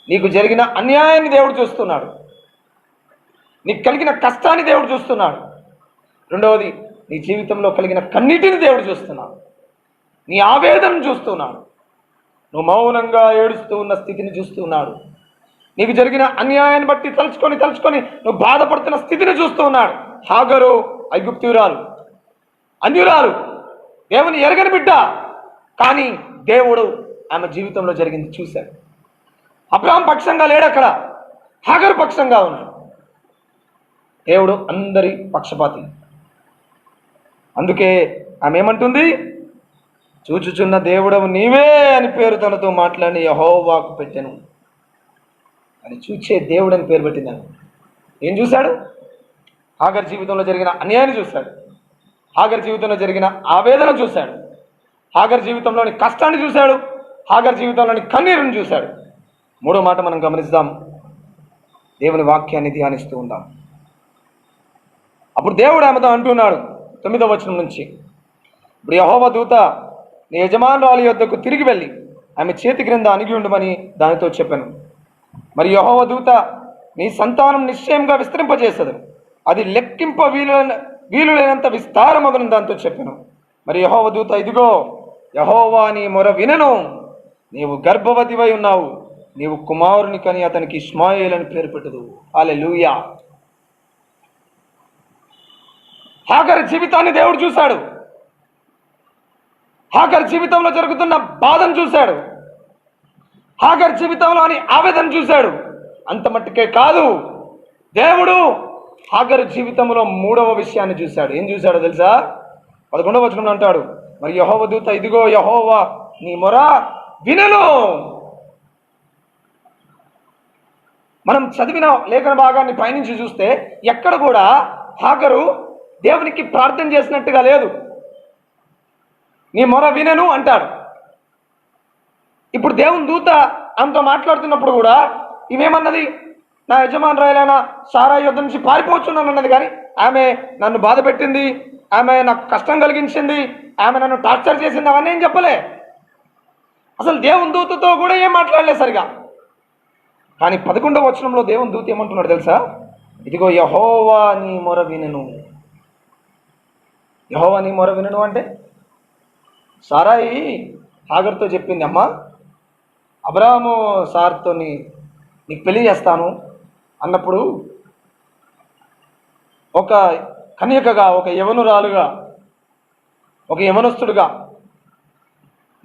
నీకు జరిగిన అన్యాయాన్ని దేవుడు చూస్తున్నాడు. నీకు కలిగిన కష్టాన్ని దేవుడు చూస్తున్నాడు. రెండవది, నీ జీవితంలో కలిగిన కన్నీటిని దేవుడు చూస్తున్నాడు. నీ ఆవేదనను చూస్తున్నాడు. నువ్వు మౌనంగా ఏడుస్తూ ఉన్న స్థితిని చూస్తున్నాడు. నీకు జరిగిన అన్యాయాన్ని బట్టి తలుచుకొని నువ్వు బాధపడుతున్న స్థితిని చూస్తూ ఉన్నాడు. హాగరు ఐగుప్తీయురాలు, అన్యురాలు, దేవుని ఎరగని బిడ్డ, కానీ దేవుడు ఆమె జీవితంలో జరిగింది చూశాడు. అబ్రహాం పక్షంగా లేడు, అక్కడ హాగరు పక్షంగా ఉన్నాడు. దేవుడు అందరి పక్షపాతి. అందుకే ఆమె ఏమంటుంది, చూచుచున్న దేవుడవు నీవే అని పేరు తనతో మాట్లాడి యెహోవాకు పెట్టెను అని, చూచే దేవుడు అని పేరు పెట్టిందాను. ఏం చూశాడు? హాగర్ జీవితంలో జరిగిన అన్యాయాన్ని చూశాడు. హాగర్ జీవితంలో జరిగిన ఆవేదన చూశాడు. హాగర్ జీవితంలోని కష్టాన్ని చూశాడు. హాగర్ జీవితంలోని కన్నీరుని చూశాడు. మూడో మాట మనం గమనిద్దాం. దేవుని వాక్యాన్ని ధ్యానిస్తూ ఉందాం. అప్పుడు దేవుడు ఆమెతో అంటున్నాడు 9వ వచనం నుంచి, ఇప్పుడు యెహోవా దూత నీ యజమానురాలి యొద్దకు తిరిగి వెళ్ళి ఆమె చేతి క్రింద అణిగి ఉండమని దానితో చెప్పాను. మరి యెహోవా దూత నీ సంతానం నిశ్చయంగా విస్తరింపజేసదు, అది లెక్కింప వీలులేనంత విస్తారమగును దాంతో చెప్పాను. మరి యెహోవా దూత, ఇదిగో యెహోవా నీ మొర వినెను, నీవు గర్భవతివై ఉన్నావు, నీవు కుమారుని కని అతనికి ఇష్మాయేల్ అని పేరు పెట్టదు. హల్లెలూయా. హాగర్ జీవితాన్ని దేవుడు చూశాడు. హాగర్ జీవితంలో జరుగుతున్న బాధను చూశాడు. హాగర్ జీవితంలోని ఆవేదన చూశాడు. అంత మట్టుకే కాదు, దేవుడు హాగర్ జీవితంలో 3వ విషయాన్ని చూశాడు. ఏం చూశాడో తెలుసా? 11వ వచనంలో అంటాడు, మరి యెహోవా దూత, ఇదిగో యెహోవా నీ మొర వినెను. మనం చదివిన లేఖన భాగాన్ని పైనుంచి చూస్తే ఎక్కడ కూడా హాగరు దేవునికి ప్రార్థన చేసినట్టుగా లేదు. నీ మొర వినెను అంటాడు. ఇప్పుడు దేవుని దూత ఆమెతో మాట్లాడుతున్నప్పుడు కూడా ఈమెమన్నది, నా యజమానురాలైన సారా యొద్ద నుంచి పారిపోతున్నాను అన్నది. కానీ ఆమె నన్ను బాధ పెట్టింది, ఆమె నాకు కష్టం కలిగించింది, ఆమె నన్ను టార్చర్ చేసింది, అవన్నీ ఏం చెప్పలే. అసలు దేవుని దూతతో కూడా ఏం మాట్లాడలేదు సరిగా. కానీ 11వ వచనంలో దేవుని దూత ఏమంటున్నాడు తెలుసా? ఇదిగో యెహోవా నీ మొర వినెను. యెహోవా నీ మొర వినను అంటే సారాయి హాగర్తో చెప్పింది, అమ్మా అబ్రాహాము సార్తో నీకు పెళ్లి చేస్తాను అన్నప్పుడు ఒక కన్యకగా, ఒక యవనురాలుగా, ఒక యవనస్తుడుగా,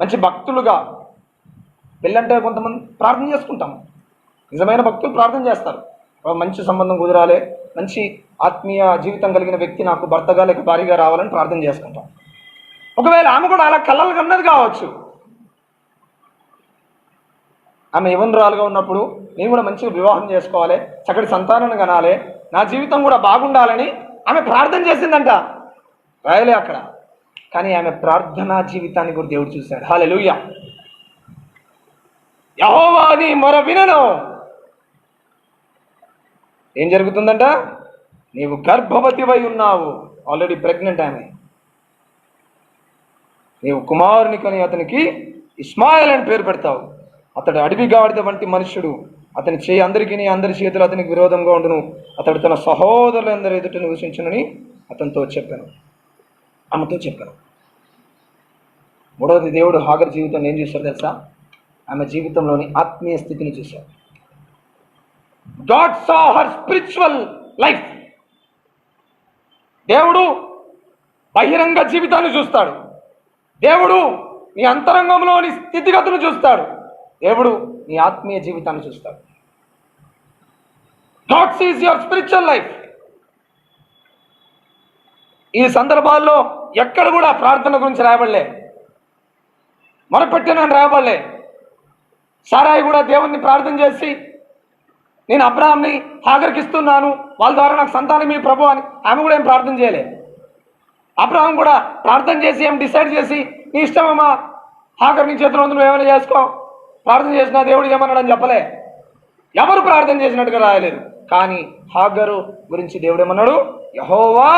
మంచి భక్తులుగా, పెళ్ళంటే కొంతమంది ప్రార్థన చేసుకుంటాం. నిజమైన భక్తులు ప్రార్థన చేస్తారు, ఒక మంచి సంబంధం కుదరాలి, మంచి ఆత్మీయ జీవితం కలిగిన వ్యక్తి నాకు భర్తగా లేక భార్యగా రావాలని ప్రార్థన చేసుకుంటాం. ఒకవేళ ఆమె కూడా అలా కళ్ళలు కన్నది కావచ్చు. ఆమె యవనురాలుగా ఉన్నప్పుడు నేను కూడా మంచిగా వివాహం చేసుకోవాలి, చక్కటి సంతానాన్ని కనాలి, నా జీవితం కూడా బాగుండాలని ఆమె ప్రార్థన చేసిందంట. రాయలే అక్కడ, కానీ ఆమె ప్రార్థనా జీవితాన్ని కూడా దేవుడు చూశాడు. హల్లెలూయా. యెహోవా నీ మొర వినను. ఏం జరుగుతుందంట? నీవు గర్భవతివై ఉన్నావు, ఆల్రెడీ ప్రెగ్నెంట్ ఆమె. నీవు కుమారుని కని అతనికి ఇస్మాయిల్ అని పేరు పెడతావు. అతడు అడవి గాడిద వంటి మనుష్యుడు, అతని చేయి అందరికీ అందరి చేతులు అతనికి విరోధంగా ఉండును, అతడు తన సహోదరులందరి ఎదుట నివసించునని అతనితో చెప్పాను, ఆమెతో చెప్పాను. మూడవది, దేవుడు హాగర్ జీవితంలో ఏం చూశారు తెలుసా? ఆమె జీవితంలోని ఆత్మీయ స్థితిని చూశారు. God saw her spiritual life. దేవుడు బహిరంగ జీవితాన్ని చూస్తాడు, దేవుడు నీ అంతరంగంలోని స్థితిగతులు చూస్తాడు, దేవుడు నీ ఆత్మీయ జీవితాన్ని చూస్తాడు. God sees your spiritual life. ఈ సందర్భాల్లో ఎక్కడ కూడా ప్రార్థన గురించి రాయబడలే, మొరపెట్టినని రాయబడలే. సారాయి కూడా దేవుణ్ణి ప్రార్థన చేసి నేను అబ్రాహాంని హాగర్కి ఇస్తున్నాను, వాళ్ళ ద్వారా నాకు సంతానం ఈ ప్రభు అని ఆమె కూడా ఏం ప్రార్థన చేయలే. అబ్రాహాం కూడా ప్రార్థన చేసి ఏం డిసైడ్ చేసి నీ ఇష్టమమ్మా హాగర్ నీ చేతిలో నువ్వు ఏమైనా చేసుకో, ప్రార్థన చేసినా దేవుడు ఏమన్నాడని చెప్పలే. ఎవరు ప్రార్థన చేసినట్టుగా రాయలేదు. కానీ హాగరు గురించి దేవుడు ఏమన్నాడు? యెహోవా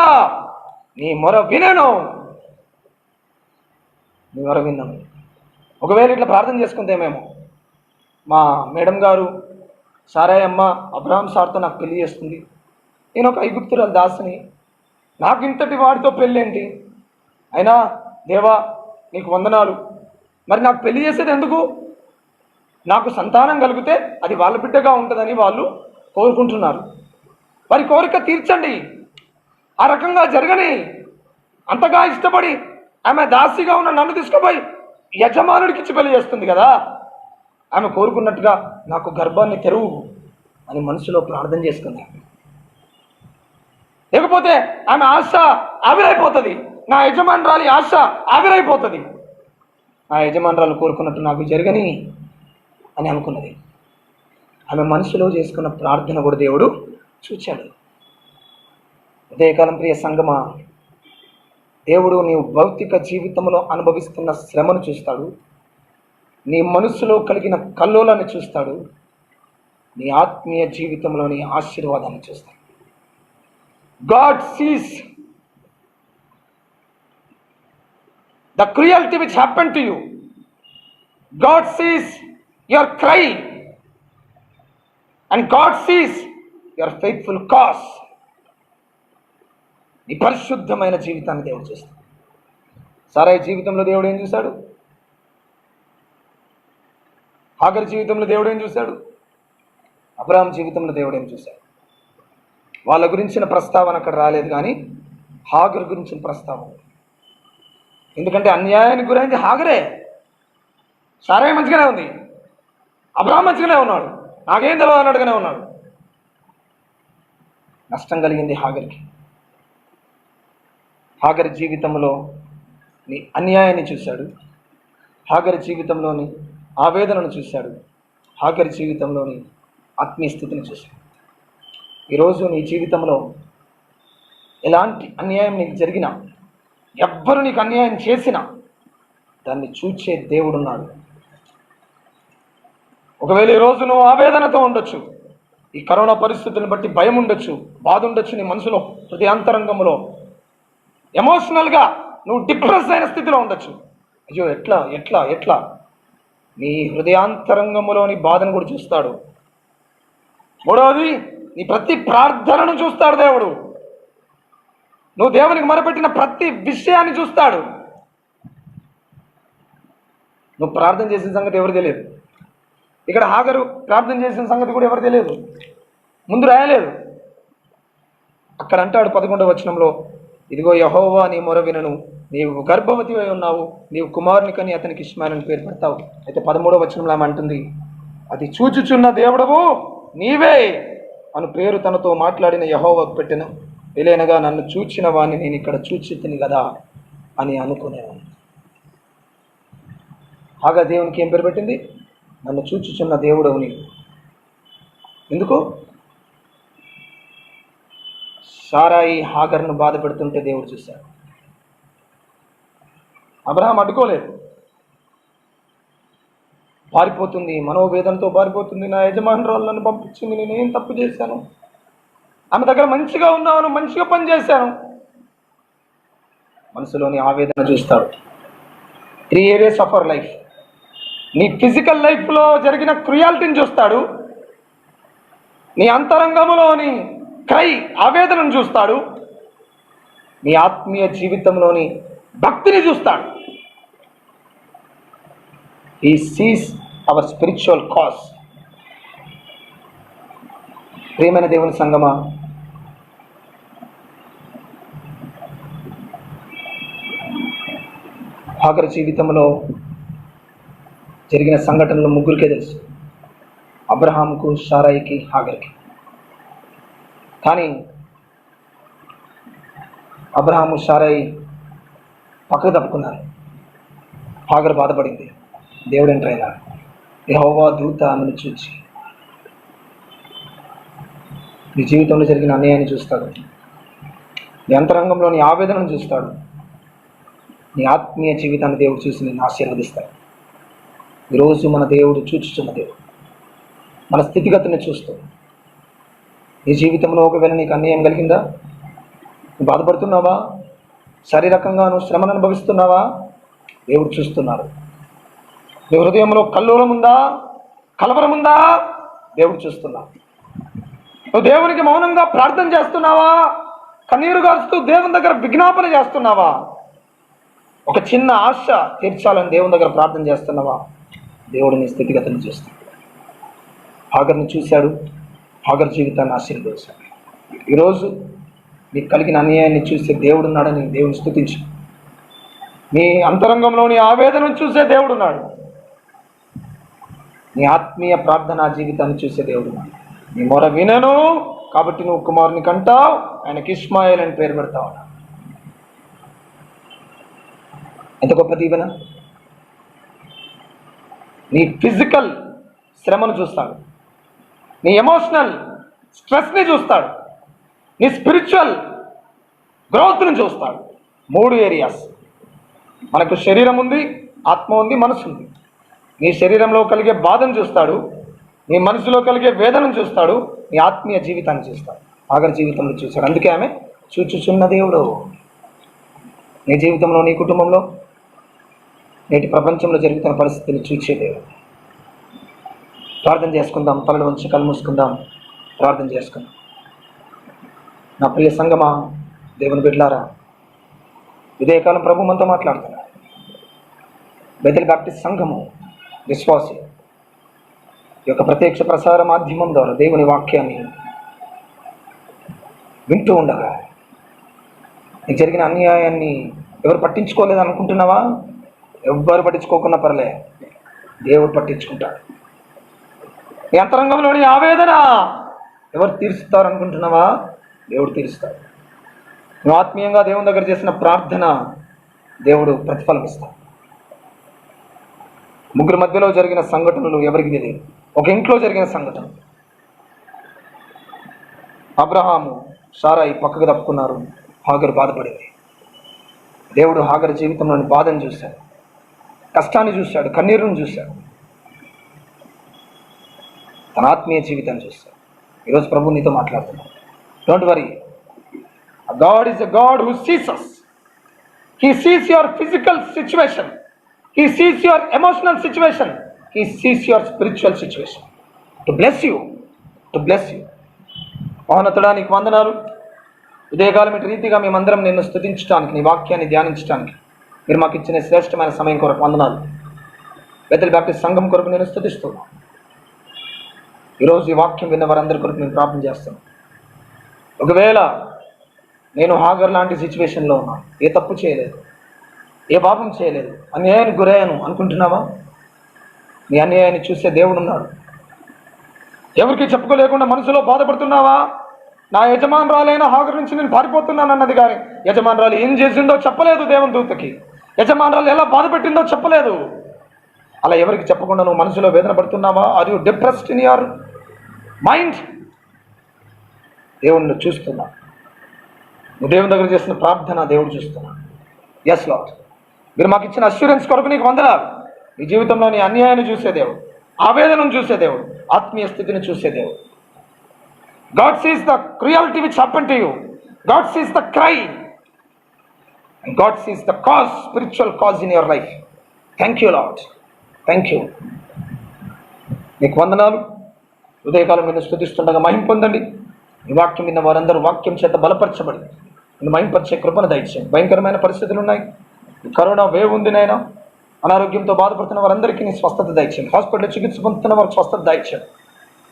నీ మొర వినను, నీ మొర విన్నాను. ఒకవేళ ఇట్లా ప్రార్థన చేసుకుంటేమేమో మా మేడం గారు సారాయి అమ్మ అబ్రాహాం సార్తో నాకు పెళ్లి చేస్తుంది, నేను ఒక ఐగుప్తురాలు దాసిని, నాకు ఇంతటి వాడితో పెళ్ళేంటి, అయినా దేవా నీకు వందనాలు, మరి నాకు పెళ్లి చేసేది ఎందుకు, నాకు సంతానం కలిగితే అది వాళ్ళ బిడ్డగా ఉంటుందని వాళ్ళు కోరుకుంటున్నారు, వారి కోరిక తీర్చండి, ఆ రకంగా జరగని. అంతగా ఇష్టపడి ఆమె దాసిగా ఉన్న నన్ను తీసుకుపోయి యజమానుడికి ఇచ్చి పెళ్లి చేస్తుంది కదా, ఆమె కోరుకున్నట్టుగా నాకు గర్భాన్ని తెరువు అని మనసులో ప్రార్థన చేసుకుంది. లేకపోతే ఆమె ఆశ ఆవిరైపోతుంది, నా యజమానురాలి ఆశ ఆవిరైపోతుంది, ఆ యజమానురాలు కోరుకున్నట్టు నాకు జరగని అని అనుకున్నది. ఆమె మనసులో చేసుకున్న ప్రార్థన కూడా దేవుడు చూచాడు. ఉదయకాలం ప్రియ సంగమా, దేవుడు నీవు భౌతిక జీవితంలో అనుభవిస్తున్న శ్రమను చూస్తాడు, నీ మనసులో కలిగిన కల్లోలాన్ని చూస్తాడు, నీ ఆత్మీయ జీవితంలోని ఆశీర్వాదాన్ని చూస్తాడు. God sees the cruelty which happened to you. God sees your cry and God sees your faithful cause. నీ పరిశుద్ధమైన జీవితాన్ని దేవుడు చూస్తాడు. సారాయి జీవితంలో దేవుడు ఏం చూశాడు? హాగర్ జీవితంలో దేవుడు ఏం చూశాడు? అబ్రాహాం జీవితంలో దేవుడు ఏం చూశాడు? వాళ్ళ గురించిన ప్రస్తావన అక్కడ రాలేదు, కానీ హాగర్ గురించిన ప్రస్తావన. ఎందుకంటే అన్యాయానికి గురైంది హాగరే. సారాయి మంచిగానే ఉంది, అబ్రాహాం మంచిగానే ఉన్నాడు, నాకేం తెలియదు అన్నట్టుగానే ఉన్నాడు. నష్టం కలిగింది హాగర్కి. హాగర్ జీవితంలో నీ అన్యాయాన్ని చూశాడు, హాగర్ జీవితంలోని ఆవేదనను చూశాడు, హాగర్ జీవితంలోని ఆత్మీయ స్థితిని చూశాడు. ఈరోజు నీ జీవితంలో ఎలాంటి అన్యాయం నీకు జరిగినా, ఎవ్వరు నీకు అన్యాయం చేసినా దాన్ని చూచే దేవుడున్నాడు. ఒకవేళ ఈరోజు నువ్వు ఆవేదనతో ఉండొచ్చు, ఈ కరోనా పరిస్థితులను బట్టి భయం ఉండొచ్చు, బాధ ఉండొచ్చు, నీ మనసులో హృదయాంతరంగంలో ఎమోషనల్గా నువ్వు డిప్రెస్ అయిన స్థితిలో ఉండొచ్చు. అయ్యో ఎట్లా ఎట్లా ఎట్లా నీ హృదయాంతరంగంలోని బాధను కూడా చూస్తాడు. మూడవది, నీ ప్రతి ప్రార్థనను చూస్తాడు దేవుడు. నువ్వు దేవునికి మొరపెట్టిన ప్రతి విషయాన్ని చూస్తాడు. నువ్వు ప్రార్థన చేసిన సంగతి ఎవరు తెలియదు. ఇక్కడ హాగరు ప్రార్థన చేసిన సంగతి కూడా ఎవరు తెలియదు, ముందు రాయలేదు. అక్కడ అంటాడు 11వ వచనంలో, ఇదిగో యెహోవా నీ మొర వినను, నీవు గర్భవతి అయి ఉన్నావు, నీవు కుమారుని కని అతనికి ఇష్మాయేలు అని పేరు పెడతావు. అయితే 13వ వచనంలో ఆమె అంటుంది, అది చూచుచున్న దేవుడవు నీవే అను పేరు తనతో మాట్లాడిన యెహోవాకు పెట్టెను. ఎలైనగా నన్ను చూచిన వాణ్ణి నేను ఇక్కడ చూచితిని కదా అని అనుకునేవాను. హాగర్ దేవునికి ఏం పేరు పెట్టింది? నన్ను చూచుచున్న దేవుడవు నీవు. ఎందుకు? సారాయి హాగర్ను బాధ పెడుతుంటే దేవుడు చూశాడు. అబ్రహాం అడ్డుకోలేదు. పారిపోతుంది, మనోవేదనతో పారిపోతుంది. నా యజమానురాలు నన్ను పంపించింది, నేనేం తప్పు చేశాను, ఆమె దగ్గర మంచిగా ఉన్నాను, మంచిగా పని చేశాను. మనసులోని ఆవేదన చూస్తాడు. 3 areas ఆఫ్ అవర్ లైఫ్. నీ ఫిజికల్ లైఫ్లో జరిగిన క్రుయాలిటీని చూస్తాడు, నీ అంతరంగంలోని ఆవేదనను చూస్తాడు, నీ ఆత్మీయ జీవితంలోని భక్తిని చూస్తాడు. He sees our spiritual cause. ప్రియమైన దేవుని సంగమా, హాగరు జీవితంలో జరిగిన సంఘటనలు ముగ్గురికే తెలుసు, అబ్రహాముకు, సారాయికి, హాగర్కి. కానీ అబ్రహాము, సారాయి పక్కకు తప్పుకున్నారు. హాగరు బాధపడింది. దేవుడు ఎంటర్ అయినాడు. యెహోవా దూత ఆమెను చూచి, నీ జీవితంలో జరిగిన అన్యాయాన్ని చూస్తాడు, నీ అంతరంగంలోని ఆవేదనను చూస్తాడు, నీ ఆత్మీయ జీవితాన్ని దేవుడు చూసి నేను ఆశీర్వదిస్తాడు. ఈరోజు మన దేవుడు చూచుచున్న దేవుడు మన స్థితిగతిని చూస్తూ, నీ జీవితంలో ఒకవేళ నీకు అన్యాయం కలిగిందా, నువ్వు బాధపడుతున్నావా, శారీరకంగా నువ్వు శ్రమను అనుభవిస్తున్నావా, దేవుడు చూస్తున్నాడు. నీ హృదయంలో కల్లోలం ఉందా, కలవరం ఉందా, దేవుడు చూస్తున్నాడు. నువ్వు దేవునికి మౌనంగా ప్రార్థన చేస్తున్నావా, కన్నీరు గారుస్తూ దేవుని దగ్గర విజ్ఞాపన చేస్తున్నావా, ఒక చిన్న ఆశ తీర్చాలని దేవుని దగ్గర ప్రార్థన చేస్తున్నావా, దేవుడు నీ స్థితిగతిని చూస్తాడు. హాగర్ని చూశాడు, హాగర్ జీవితాన్ని ఆశీర్వదించాడు. ఈరోజు నీకు కలిగిన అన్యాయాన్ని చూసే దేవుడు ఉన్నాడని దేవుని స్తుతించు. నీ అంతరంగంలోని ఆవేదనను చూసే దేవుడు ఉన్నాడు. నీ ఆత్మీయ ప్రార్థనా జీవితాన్ని చూసే దేవుడు ఉన్నాడు. నీ మొర వినను కాబట్టి నువ్వు కుమారుని కంటావు, ఆయనకి ఇష్మాయేలు అని పేరు పెడతావు. ఎంత గొప్ప దీవెన! నీ ఫిజికల్ శ్రమను చూస్తాడు, నీ ఎమోషనల్ స్ట్రెస్ని చూస్తాడు, నీ స్పిరిచువల్ గ్రోత్ను చూస్తాడు. 3 ఏరియాస్. మనకు శరీరం ఉంది, ఆత్మ ఉంది, మనసు ఉంది. నీ శరీరంలో కలిగే బాధను చూస్తాడు, నీ మనసులో కలిగే వేదనను చూస్తాడు, నీ ఆత్మీయ జీవితాన్ని చూస్తాడు. హాగర్ జీవితంలో చూశాడు. అందుకే ఆమె చూచుచున్న దేవుడు. నీ జీవితంలో, నీ కుటుంబంలో, నేటి ప్రపంచంలో జరుగుతున్న పరిస్థితిని చూచే దేవుడు. ప్రార్థన చేసుకుందాం. తలలు వంచి కళ్ళు మూసుకుందాం. ప్రార్థన చేసుకుందాం. నా ప్రియ సంగమా, దేవుని బిడ్డలారా, ఇదే కాలం ప్రభు మనతో మాట్లాడుతున్నారు. బెతెల్ బాప్టిస్ట్ సంఘము విశ్వాసి ఈ యొక్క ప్రత్యక్ష ప్రసార మాధ్యమం ద్వారా దేవుని వాక్యాన్ని వింటూ ఉండగా నీకు జరిగిన అన్యాయాన్ని ఎవరు పట్టించుకోలేదు అనుకుంటున్నావా? ఎవ్వరు పట్టించుకోకుండా పర్లే, దేవుడు పట్టించుకుంటాడు. నీ అంతరంగంలోని ఆవేదన ఎవరు తీరుస్తారు అనుకుంటున్నావా? దేవుడు తీరుస్తాడు. నువ్వు ఆత్మీయంగా దేవుని దగ్గర చేసిన ప్రార్థన దేవుడు ప్రతిఫలం ఇస్తాడు. 3 మధ్యలో జరిగిన సంఘటనలు ఎవరికి తెలియదు. ఒక ఇంట్లో జరిగిన సంఘటన. అబ్రహాము, సారాయి పక్కకు తప్పుకున్నారు. హాగరు బాధపడింది. దేవుడు హాగరు జీవితంలోని బాధను చూశాడు, కష్టాన్ని చూశాడు, కన్నీరును చూశాడు, తన ఆత్మీయ జీవితాన్ని చూశాడు. ఈరోజు ప్రభు నీతో మాట్లాడుతున్నాడు. Don't worry. God is a God who sees us. He sees your physical situation. He sees your emotional situation. He sees your spiritual situation. To bless you, to bless you. మహోన్నతుడా, నీకు వందనాలు. ఉదయకాలం ఇటు రీతిగా మేమందరం నిన్ను స్తుతించడానికి, నీ వాక్యాన్ని ధ్యానించడానికి మీరు మాకు ఇచ్చిన శ్రేష్టమైన సమయం కొరకు వందనాలు. బెతెల్ బాప్టిస్ట్ సంఘం కొరకు నేను స్తుతిస్తున్నాను. ఈరోజు ఈ వాక్యం విన్న వారందరి కొరకు నేను ప్రార్థన చేస్తాను. ఒకవేళ నేను హాగర్ లాంటి సిచ్యువేషన్లో ఉన్నాను, ఏ తప్పు చేయలేదు, ఏ పాపం చేయలేదు, అన్యాయానికి గురయ్యాను అనుకుంటున్నావా? నీ అన్యాయాన్ని చూసే దేవుడు ఉన్నాడు. ఎవరికి చెప్పుకోలేకుండా మనసులో బాధపడుతున్నావా? నా యజమానురాలైన హాగర్ నుంచి నేను పారిపోతున్నాను అన్నది, కానీ యజమానురాలు ఏం చేసిందో చెప్పలేదు దేవుని దూతకి. యజమానురాలు ఎలా బాధ పెట్టిందో చెప్పలేదు. అలా ఎవరికి చెప్పకుండా నువ్వు మనసులో వేదన పడుతున్నావా? Are you depressed in your mind? దేవుణ్ణి చూస్తున్నా. నువ్వు దేవుని దగ్గర చేసిన ప్రార్థన దేవుడు చూస్తున్నా. ఎస్ లార్డ్, మీరు మాకు ఇచ్చిన అష్యూరెన్స్ కొరకు నీకు వందనాలు. నీ జీవితంలో నీ అన్యాయాన్ని చూసే దేవుడు, ఆవేదనను చూసే దేవుడు, ఆత్మీయ స్థితిని చూసే దేవుడు. God sees the cruelty which happened to you. God sees the cry. And God sees the cause, spiritual cause in your life. Thank you, Lord. Thank you. నీకు వందనాలు. ఉదయకాలం నిన్ను స్తుతిస్తుండగా మహిమ పొందండి. ఈ వాక్యం విన్న వారందరూ వాక్యం చేత బలపరచబడి నిన్ను మహింపరిచే కృపను దయచేయండి. భయంకరమైన పరిస్థితులు ఉన్నాయి. కరోనా వేవ్ ఉంది నాయన. అనారోగ్యంతో బాధపడుతున్న వారందరికీ నీ స్వస్థత దయచేయండి. హాస్పిటల్లో చికిత్స పొందుతున్న వారికి స్వస్థత దయచేయండి.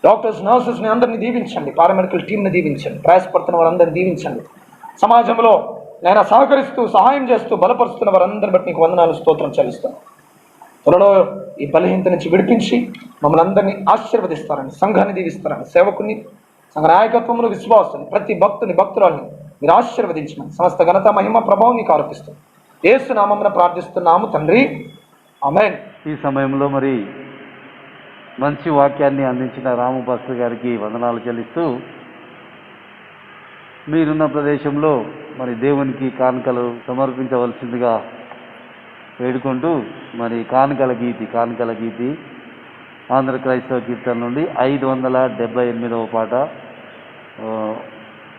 డాక్టర్స్, నర్సెస్ని అందరినీ దీవించండి. పారామెడికల్ టీంని దీవించండి. ప్రయాసపడుతున్న వారందరినీ దీవించండి. సమాజంలో నేను సహకరిస్తూ సహాయం చేస్తూ బలపరుస్తున్న వారందరిని బట్టి నీకు వందనాలు, స్తోత్రం చెల్లిస్తాను. త్వరలో ఈ బలహీనత నుంచి విడిపించి మమ్మల్ని అందరినీ ఆశీర్వదిస్తారని, సంఘాన్ని దీవిస్తారని, సేవకుని, సంఘ నాయకత్వములు, విశ్వాసాన్ని, ప్రతి భక్తుని భక్తురాలని మీరు ఆశీర్వదించమని సమస్త ఘనత మహిమ ప్రభావం నీకు ఆరోపిస్తాం. యేసు నామమున ప్రార్థిస్తున్నాము తండ్రి, ఆమేన్. ఈ సమయంలో మరి మంచి వాక్యాన్ని అందించిన రాము పాస్టర్ గారికి వందనాలు చెల్లిస్తూ, మీరున్న ప్రదేశంలో మరి దేవునికి కానుకలు సమర్పించవలసిందిగా వేడుకుంటూ, మరి కానుకల గీతి ఆంధ్ర క్రైస్తవ కీర్తన నుండి 578వ పాట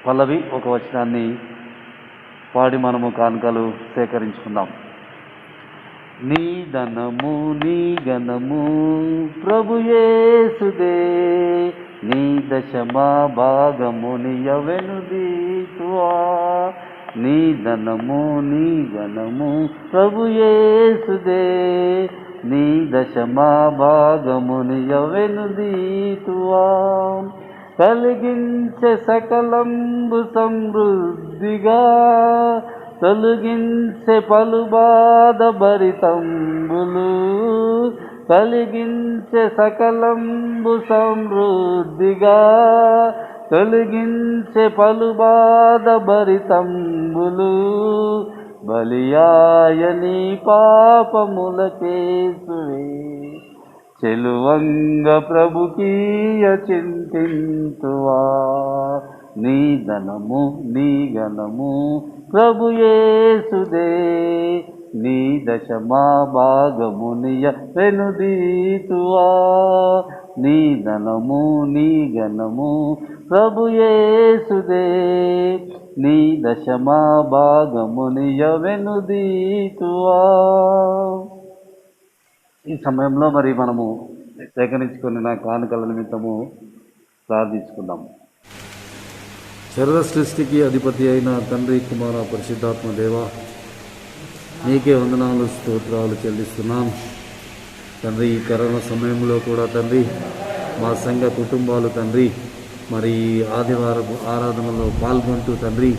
పల్లవి ఒక వచనాన్ని పాడి మనము కానుకలు సేకరించుకుందాం. నీ ధనము నీ ఘనము ప్రభు యేసుదే, నీ దశమా భాగము నియవెనుదీతువా. నీ ధనము నీ ఘనము ప్రభు యేసుదే, నీ దశమా భాగము నియవెనుదీతువా. కలిగించే సకలంబు సమృద్ధిగా, తొలగించే పలు బాధ భరితంబులు. కలిగించే సకలంబు సమృద్ధిగా, తొలగించే పలు బాధ భరితంబులు. బలియాయని పాపములకేసువే, చెలువంగ ప్రభుకీయ చింతింతువా. నీ ధనము నీ ఘనము ప్రభు యేసుదే, నీ దశమా భాగము నియవెనుదీతువా. నీ ధనము నీ ఘనము ప్రభు యేసుదే, నీ దశమా భాగము నియవెనుదీతువా. ఈ సమయంలో మరి మనము సేకరించుకున్న కానుకల నిమిత్తము ప్రార్థించుకుందాం. సర్వ సృష్టికి అధిపతి అయిన తండ్రి, కుమార, పరిశుద్ధాత్మ దేవ, నీకే వందనాలు, స్తోత్రాలు చెల్లిస్తున్నాం తండ్రి. ఈ కరోనా సమయంలో కూడా తండ్రి, మా సంఘ కుటుంబాలు తండ్రి మరి ఆదివారం ఆరాధనలో పాల్గొంటూ తండ్రి,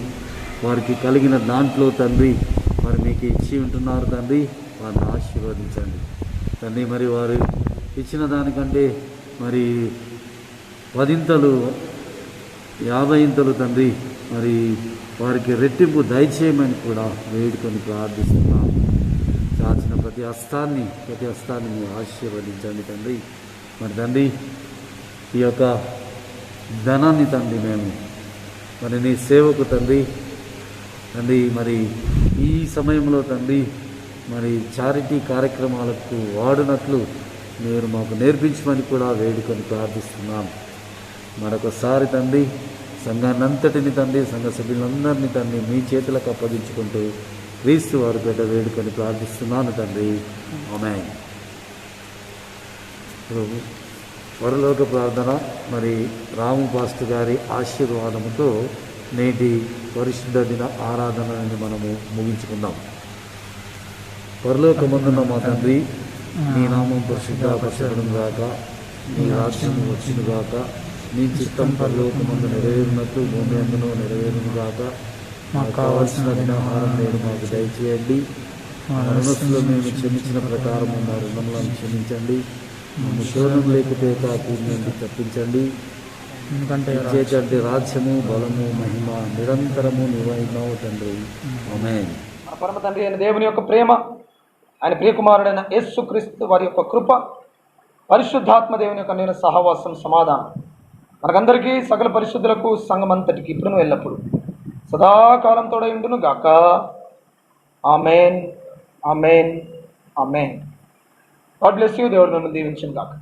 వారికి కలిగిన దాంట్లో తండ్రి మరి మీకు ఇచ్చి ఉంటున్నారు తండ్రి. వారిని ఆశీర్వదించండి తండ్రి. మరి వారు ఇచ్చిన దానికంటే మరి 10 50 తండ్రి మరి వారికి రెట్టింపు దయచేయమని కూడా వేడుకొని ప్రార్థిస్తున్నాం. చాచిన ప్రతి హస్తాన్ని మీరు ఆశీర్వదించండి తండ్రి. మరి తండ్రి, ఈ యొక్క ధనాన్ని తండ్రి మేము మరి నీ సేవకు తండ్రి మరి ఈ సమయంలో తండ్రి మరి చారిటీ కార్యక్రమాలకు వాడినట్లు మీరు మాకు నేర్పించమని కూడా వేడుకొని ప్రార్థిస్తున్నాం. మరొకసారి తండ్రి సంఘాన్నంతటిని తండ్రి, సంఘ సభ్యులందరినీ తండ్రి మీ చేతులకు అప్పగించుకుంటూ క్రీస్తు వారి పేట వేడుకొని ప్రార్థిస్తున్నాను తండ్రి, ఆమేన్. పరలోక ప్రార్థన మరి రాము పాస్టర్ గారి ఆశీర్వాదముతో నేటి పరిశుద్ధ దిన ఆరాధనని మనము ముగించుకుందాం. పరలోకమందున్న మా తండ్రి, నీ నామం పరిశుద్ధపరచబడును గాక, నీ రాజ్యం వచ్చును గాక, నీ చిత్తం పరలోకమందు నెరవేరినట్లు భూమి అందును నెరవేరును గాక. మాకు కావాల్సిన దినాహారం నేడు మాకు దయచేయండి. మా రుణస్తులు మేము క్షమించిన ప్రకారము మా రుణములను క్షమించండి. మేము శోధన లేకపోతే నుండి తప్పించండి. ఎందుకంటే రాజ్యము, బలము, మహిమ నిరంతరము నీవైనావు తండ్రి. ఆమేన్. మన పరమ తండ్రి అయిన దేవుని యొక్క ప్రేమ, ఆయన ప్రియకుమారుడైన యేసుక్రీస్తు వారి యొక్క కృప, పరిశుద్ధాత్మ దేవుని యొక్క నేను సహవాసం, సమాధానం మనకందరికీ సకల పరిశుద్ధులకు సంఘమంతటికి ఇప్పుడును ఎల్లప్పుడు సదాకాలం తోడయుండును గాక. Amen, amen, amen. God bless you. దేవుడు మిమ్మల్ని దీవించును గాక.